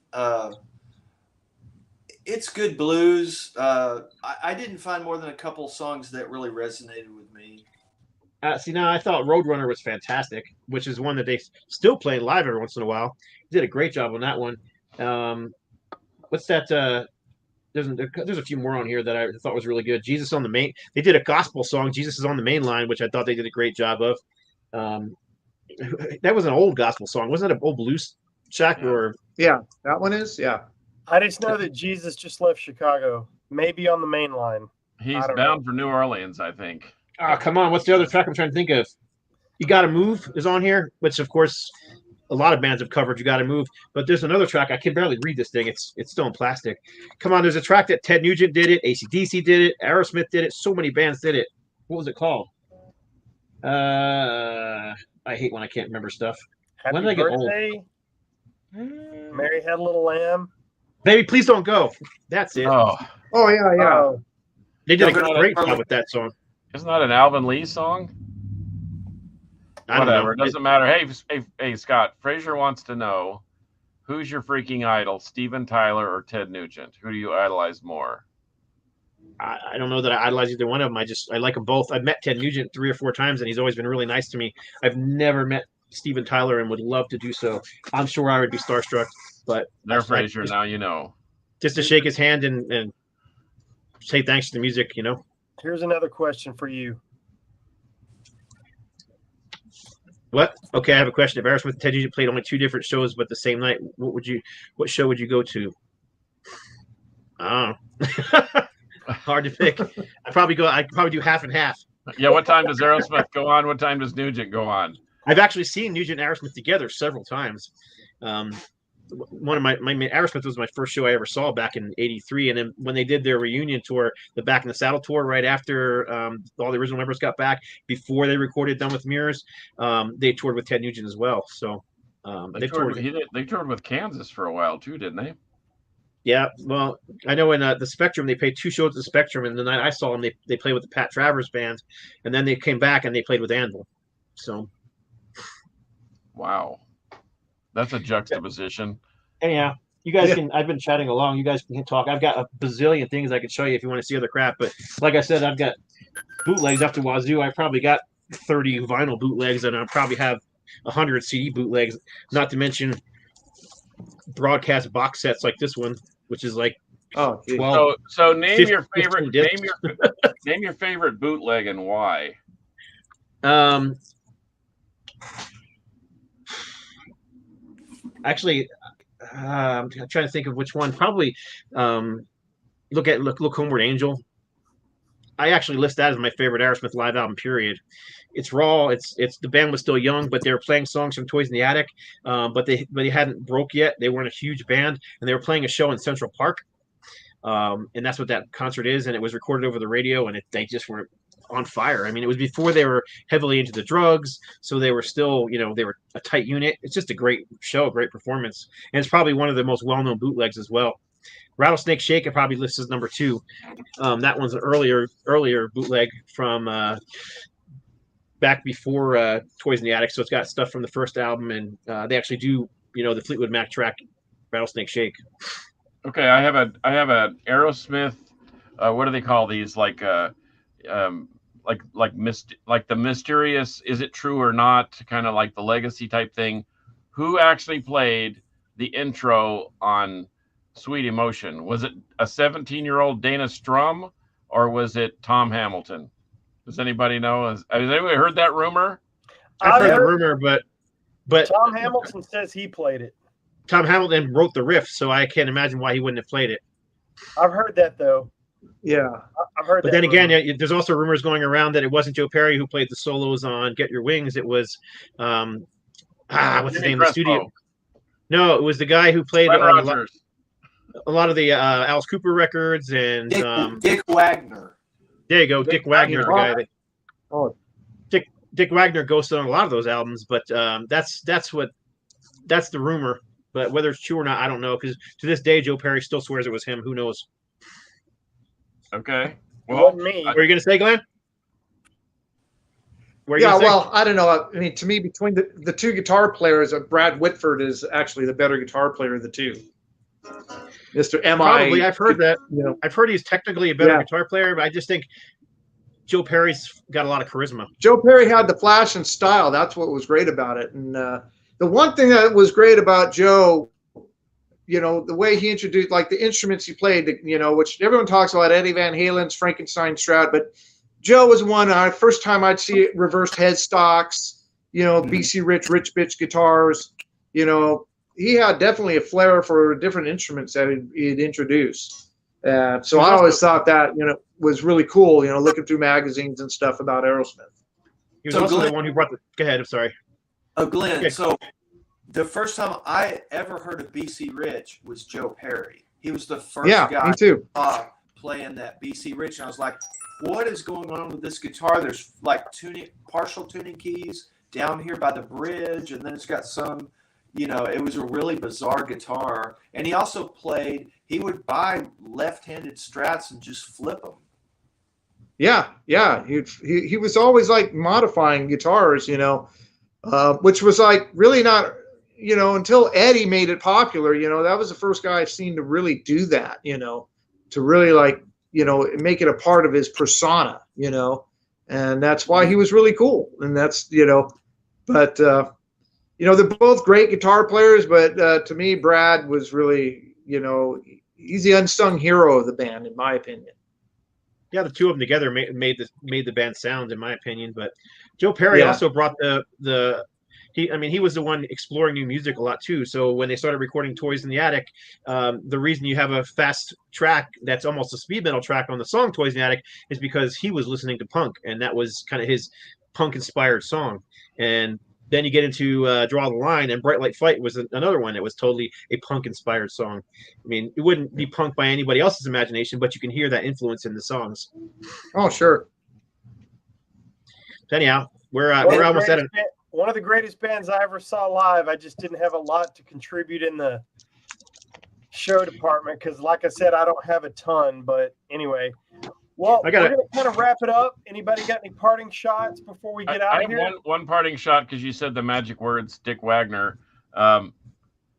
It's good blues. I didn't find more than a couple songs that really resonated with me. See, now I thought Roadrunner was fantastic, which is one that they still play live every once in a while. Did a great job on that one. What's that? There's a few more on here that I thought was really good. Jesus on the main. They did a gospel song. Jesus is on the main line, which I thought they did a great job of. That was an old gospel song, wasn't it? An old blues shack or Yeah, that one is. Yeah. I just know that Jesus just left Chicago, maybe on the main line. He's I don't bound for New Orleans, I think. oh come on, what's the other track I'm trying to think of? You Gotta Move is on here, which of course a lot of bands have covered. You Gotta Move, but there's another track I can barely read this thing. It's still in plastic. Come on, there's a track that Ted Nugent did it, AC/DC did it, Aerosmith did it. So many bands did it. What was it called? I hate when I can't remember stuff. Happy When did I get old? birthday, Mary Had a Little Lamb. Baby, Please Don't Go. That's it. Oh, Oh yeah, yeah. Oh, They did a No, great job with that song. isn't that an Alvin Lee song? I don't Whatever, know. it doesn't matter. Hey, Scott. Fraser wants to know who's your freaking idol, Steven Tyler or Ted Nugent? Who do you idolize more? I don't know that I idolize either one of them. I like them both. I've met Ted Nugent 3 or 4 times, and he's always been really nice to me. I've never met Steven Tyler and would love to do so. I'm sure I would be starstruck, but There, Fraser. Now you know. just to shake his hand and say thanks to the music, you know. here's another question for you. What? Okay, I have a question. If Aerosmith and Ted Nugent played only 2 different shows but the same night, what show would you go to? Oh. Hard to pick. I'd probably do half and half. Yeah, what time does Aerosmith go on? What time does Nugent go on? I've actually seen Nugent and Aerosmith together several times. One of my Aerosmith was my first show I ever saw back in '83, and then when they did their reunion tour, the Back in the Saddle tour, right after all the original members got back, before they recorded Done with Mirrors, they toured with Ted Nugent as well. So They toured with Kansas for a while too, didn't they? Yeah, well, I know in the Spectrum, they played 2 shows at the Spectrum, and the night I saw them, they played with the Pat Travers band, and then they came back and they played with Anvil. So, Wow, that's a juxtaposition. anyhow, you guys can. I've been chatting along. You guys can talk. I've got a bazillion things I could show you if you want to see other crap. But like I said, I've got bootlegs up to wazoo. I probably got 30 vinyl bootlegs, and I probably have 100 CD bootlegs. Not to mention broadcast box sets like this one, which is like Oh, geez. 12. So name 15 your favorite discs. name your favorite bootleg and why. Actually, I'm trying to think of which one. Probably look Homeward Angel. I actually list that as my favorite Aerosmith live album. Period. It's raw. It's the band was still young, but they were playing songs from Toys in the Attic. But they hadn't broke yet. They weren't a huge band, and they were playing a show in Central Park. And that's what that concert is. And it was recorded over the radio, and they just were on fire. I mean, it was before they were heavily into the drugs, so they were still, they were a tight unit. It's just a great show, a great performance, and it's probably one of the most well-known bootlegs as well. Rattlesnake Shake, I probably list as number 2. That one's an earlier bootleg from back before Toys in the Attic, so it's got stuff from the first album, and they actually do, the Fleetwood Mac track, Rattlesnake Shake. Okay, I have a Aerosmith. What do they call these? Like the mysterious. Is it true or not? Kind of like the legacy type thing. Who actually played the intro on Sweet Emotion? Was it a 17-year-old Dana Strum, or was it Tom Hamilton? Does anybody know? Has anybody heard that rumor? I've heard the rumor, but Tom Hamilton says he played it. Tom Hamilton wrote the riff, so I can't imagine why he wouldn't have played it. I've heard that though. Yeah. I've heard But that. then again, there's also rumors going around that it wasn't Joe Perry who played the solos on Get Your Wings. It was, what's his name? The studio. No, it was the guy who played on a lot of the Alice Cooper records and Dick Wagner. There you go, Dick Wagner, the guy. Oh. Dick Wagner ghosted on a lot of those albums, but that's the rumor. But whether it's true or not, I don't know, because to this day, Joe Perry still swears it was him. Who knows? Okay. Well, me. What are you going to say, Glenn? Where you Yeah, gonna say? well, I don't know. I mean, to me, between the two guitar players, Brad Whitford is actually the better guitar player of the two. Mr. M.I. Probably, I've heard that. You know, I've heard he's technically a better Yeah. guitar player, but I just think Joe Perry's got a lot of charisma. Joe Perry had the flash and style. That's what was great about it. And the one thing that was great about Joe, you know, the way he introduced, like the instruments he played, you know, which everyone talks about, Eddie Van Halen's Frankenstein Stroud, but Joe was one, first time I'd see it, reversed headstocks, you know, BC Rich Bitch guitars. You know, he had definitely a flair for different instruments that he'd introduced. So I always thought that, you know, was really cool, you know, looking through magazines and stuff about Aerosmith. He was So also Glenn- the one who brought the. Go ahead. I'm sorry. Oh, Glenn. Okay. So the first time I ever heard of BC Rich was Joe Perry. He was the first Yeah, guy me too. playing that BC Rich, and I was like, "What is going on with this guitar? There's like partial tuning keys down here by the bridge, and then it's got some." You know, it was a really bizarre guitar. And he also played, he would buy left-handed Strats and just flip them. Yeah. He was always like modifying guitars, you know, which was like really not, you know, until Eddie made it popular, you know, that was the first guy I've seen to really do that, you know, to really like, you know, make it a part of his persona, you know, and that's why he was really cool. And that's, you know, but, you know, they're both great guitar players, but to me, Brad was really, you know, he's the unsung hero of the band, in my opinion. Yeah, the two of them together made the band sound, in my opinion. But Joe Perry also brought he was the one exploring new music a lot too. So when they started recording Toys in the Attic, the reason you have a fast track that's almost a speed metal track on the song Toys in the Attic is because he was listening to punk, and that was kind of his punk-inspired song. And then you get into Draw the Line, and Bright Light Fight was another one that was totally a punk-inspired song. I mean, it wouldn't be punk by anybody else's imagination, but you can hear that influence in the songs. Oh, sure. Anyhow, we're almost at it. One of the greatest bands I ever saw live. I just didn't have a lot to contribute in the show department because, like I said, I don't have a ton. But anyway, well, we're going to kind of wrap it up. Anybody got any parting shots before we get out of here? I have one parting shot because you said the magic words, Dick Wagner.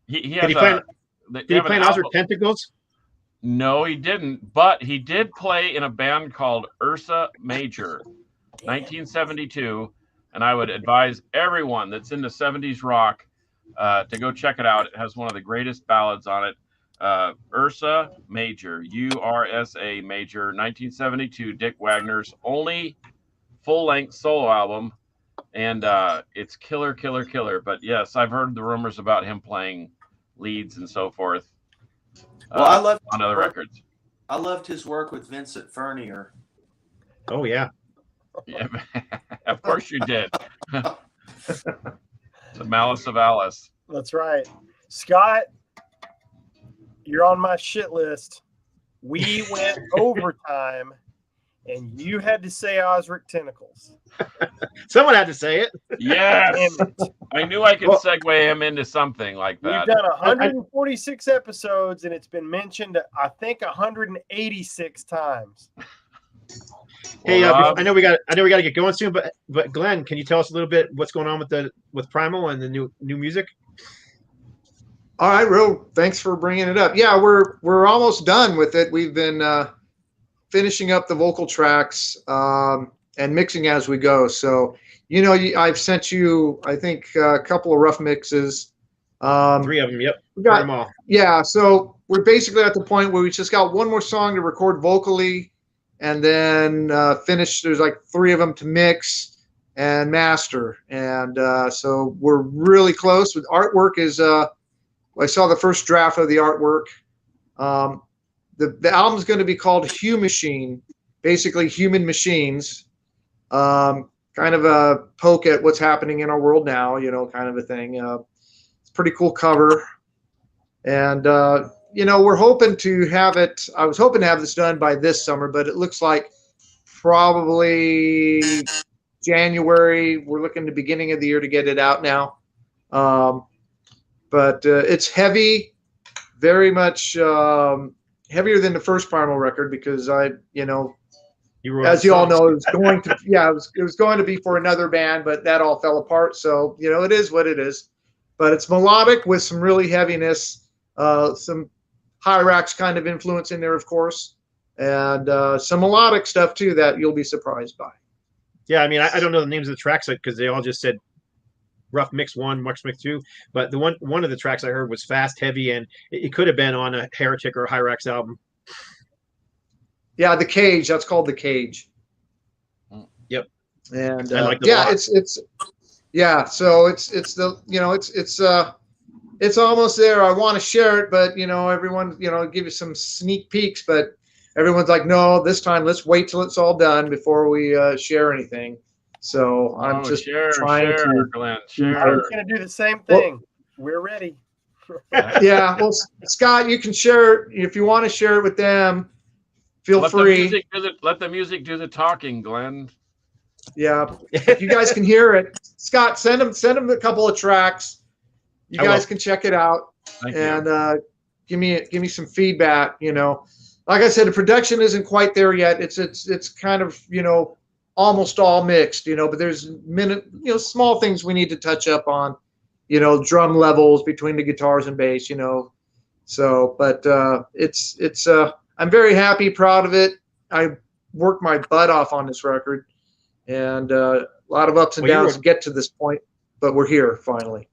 He has did he play in Ozark Tentacles? No, he didn't. But he did play in a band called Ursa Major, 1972. And I would advise everyone that's into 70s rock to go check it out. It has one of the greatest ballads on it. Ursa Major, URSA Major, 1972, Dick Wagner's only full-length solo album, and it's killer. But yes, I've heard the rumors about him playing leads and so forth. Well, I loved on other records. I loved his work with Vincent Furnier. Oh yeah, yeah, of course you did. The Malice of Alice. That's right, Scott. You're on my shit list. We went overtime, and you had to say Ozric Tentacles. Someone had to say it. Yes. I knew I could segue him into something like that. We've done 146 episodes, and it's been mentioned, I think, 186 times. Hey, I know we got to get going soon, but Glenn, can you tell us a little bit what's going on with Primal and the new music? All right, Ro, thanks for bringing it up. Yeah, we're almost done with it. We've been finishing up the vocal tracks and mixing as we go. So, you know, I've sent you, I think, a couple of rough mixes. 3 of them, yep. We got them all. Yeah, so we're basically at the point where we just got one more song to record vocally, and then finish. There's like 3 of them to mix and master, and so we're really close. With artwork is. I saw the first draft of the artwork. The album's going to be called Hue Machine, basically human machines. Kind of a poke at what's happening in our world now, you know, kind of a thing. It's a pretty cool cover. And, you know, we're hoping to have it. I was hoping to have this done by this summer, but it looks like probably January. We're looking at the beginning of the year to get it out now. But it's heavy, very much heavier than the first Primal record because I, you know, as you all know, it was going to it was going to be for another band, but that all fell apart. So it is what it is. But it's melodic with some really heaviness, some Hyrax kind of influence in there, of course, and some melodic stuff too that you'll be surprised by. Yeah, I mean, I don't know the names of the tracks because they all just said Rough Mix 1, Rough Mix 2, but the one of the tracks I heard was fast, heavy, and it could have been on a Heretic or a Hyrax album. Yeah, The Cage. That's called The Cage. Yep. And I like it's so it's almost there. I want to share it, but everyone give you some sneak peeks, but everyone's like, no, this time let's wait till it's all done before we share anything. So I'm just trying to. Glenn, I was going to do the same thing. We're ready. Yeah, well, Scott, you can share it if you want to share it with them. Feel free. Let the music do the talking, Glenn. Yeah, if you guys can hear it, Scott, send them a couple of tracks. You guys can check it out. Thank and you. give me some feedback. Like I said, the production isn't quite there yet. It's kind of almost all mixed. But there's small things we need to touch up on. Drum levels between the guitars and bass. So, but it's I'm very happy, proud of it. I worked my butt off on this record, and a lot of ups and downs to get to this point, but we're here finally.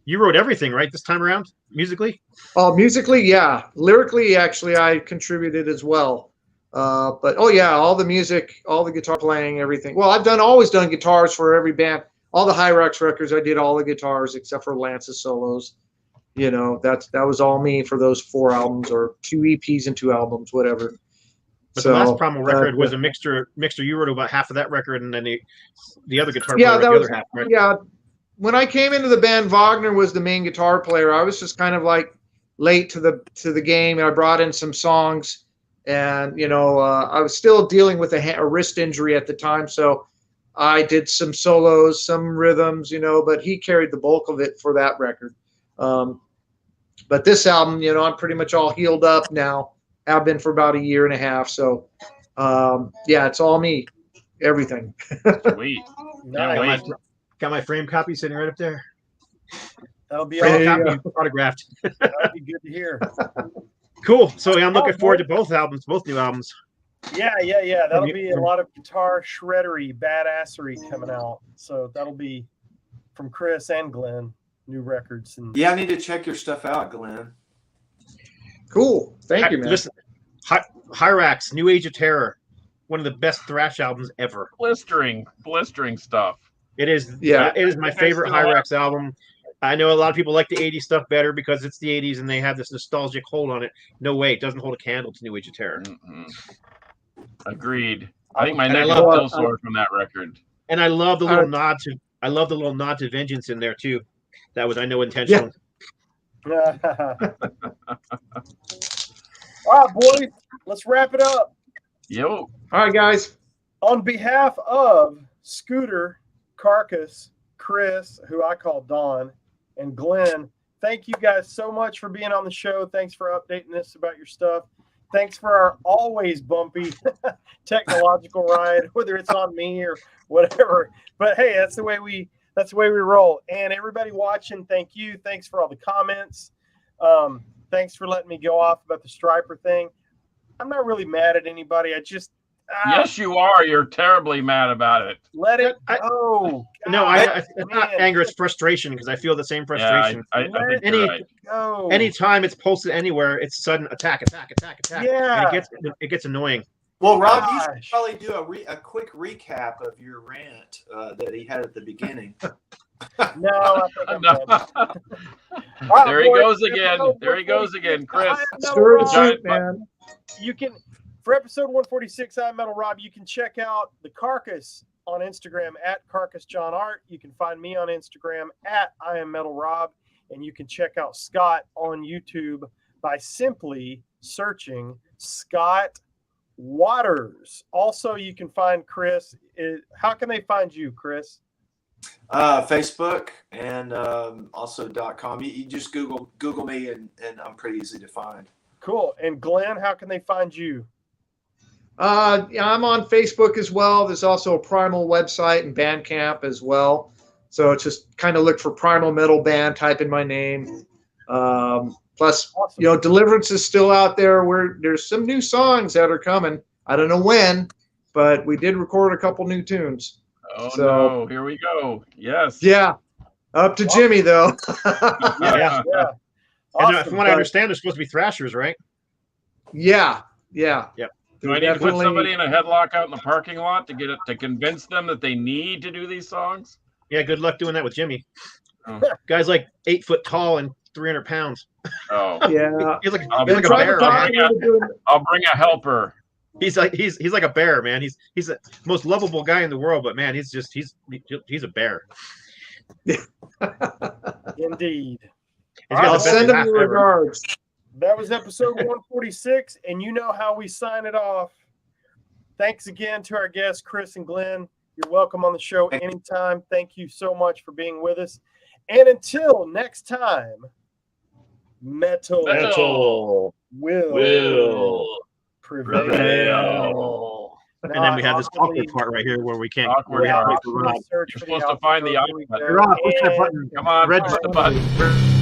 You wrote everything, right, this time around, musically? Oh, musically, yeah. Lyrically, actually, I contributed as well. But all the music, all the guitar playing, everything. Well, I've always done guitars for every band. All the Hyrax records, I did all the guitars except for Lance's solos. That was all me for those 4 albums or 2 EPs and 2 albums, whatever. But the last Primal record was a mixture. You wrote about half of that record, and then the other guitar player the other half, right? Yeah. When I came into the band, Wagner was the main guitar player. I was just kind of like late to the game, and I brought in some songs, and I was still dealing with a wrist injury at the time, so I did some solos, some rhythms, but he carried the bulk of it for that record. But this album, I'm pretty much all healed up now. Have been for about 1.5 years. So, it's all me, everything. Sweet. Nice. Got my frame copy sitting right up there. That'll be autographed. That'll be good to hear. Cool. So I'm looking forward to both new albums. Yeah. That'll be a lot of guitar shreddery, badassery coming out. So that'll be from Chris and Glenn. New records. And I need to check your stuff out, Glenn. Cool. Thank you, man. Listen, Hyrax, New Age of Terror, one of the best thrash albums ever. Blistering stuff. It is. Yeah, it is my favorite Hyrax album. I know a lot of people like the 80s stuff better because it's the 80s and they have this nostalgic hold on it. No way, it doesn't hold a candle to New Age of Terror. Mm-hmm. Agreed. I think my neck is still sore from that record. And I love the little nod to. I love the little nod to Vengeance in there too. That was, I know, intentional. Yeah. All right, boys, let's wrap it up. Yo. All right, guys. On behalf of Scooter, Carcass, Chris, who I call Don, and Glenn, thank you guys so much for being on the show. Thanks for updating us about your stuff. Thanks for our always bumpy technological ride, whether it's on me or whatever. But hey, that's the way we roll. And everybody watching, thank you. Thanks for all the comments. Thanks for letting me go off about the Striper thing. I'm not really mad at anybody. I just yes, you are. You're terribly mad about it. Let it go. It's not anger. It's frustration because I feel the same frustration. Yeah, I think you're right. Anytime it's posted anywhere, it's sudden attack. Yeah, and it gets annoying. Well, Rob, you should probably do a quick recap of your rant that he had at the beginning. No. There he goes again. There he goes again, Chris. Stir the soup, man. You can, for episode 146, I'm Metal Rob. You can check out the Carcass on Instagram at Carcass John Art. You can find me on Instagram at I am Metal Rob, and you can check out Scott on YouTube by simply searching Scott Waters. Also, you can find Chris. How can they find you, Chris? Facebook and also .com. You just Google me and I'm pretty easy to find. Cool. And Glenn, how can they find you? Yeah, I'm on Facebook as well. There's also a Primal website and Bandcamp as well. So it's just kind of look for Primal Metal Band, type in my name. Plus, Awesome. Deliverance is still out there. There's some new songs that are coming. I don't know when, but we did record a couple new tunes. Oh So- no! Here we go. Yes. Yeah, up to Jimmy though. Yeah. Yeah. And Awesome. from what I understand, they're supposed to be thrashers, right? Yeah. Do I need to put somebody in a headlock out in the parking lot to convince them that they need to do these songs? Yeah, good luck doing that with Jimmy. Oh. Guy's like 8 foot tall and 300 pounds. Oh, Yeah. He's like, I'll he's like a bear, man. I'll bring a helper. He's like a bear, man. He's the most lovable guy in the world, but man, he's a bear. Indeed. He's got I'll the best send him laugh your ever. regards. That was episode 146, and you know how we sign it off. Thanks again to our guests, Chris and Glenn. You're welcome on the show anytime. Thank you so much for being with us. And until next time, metal will prevail. And then we have this awkward part right here where we can't. Awkward we have to part. wait for Rob. Search You're for the supposed to find the outro. Here we outlet. go. Rob, push that button. Come on, Red push the button.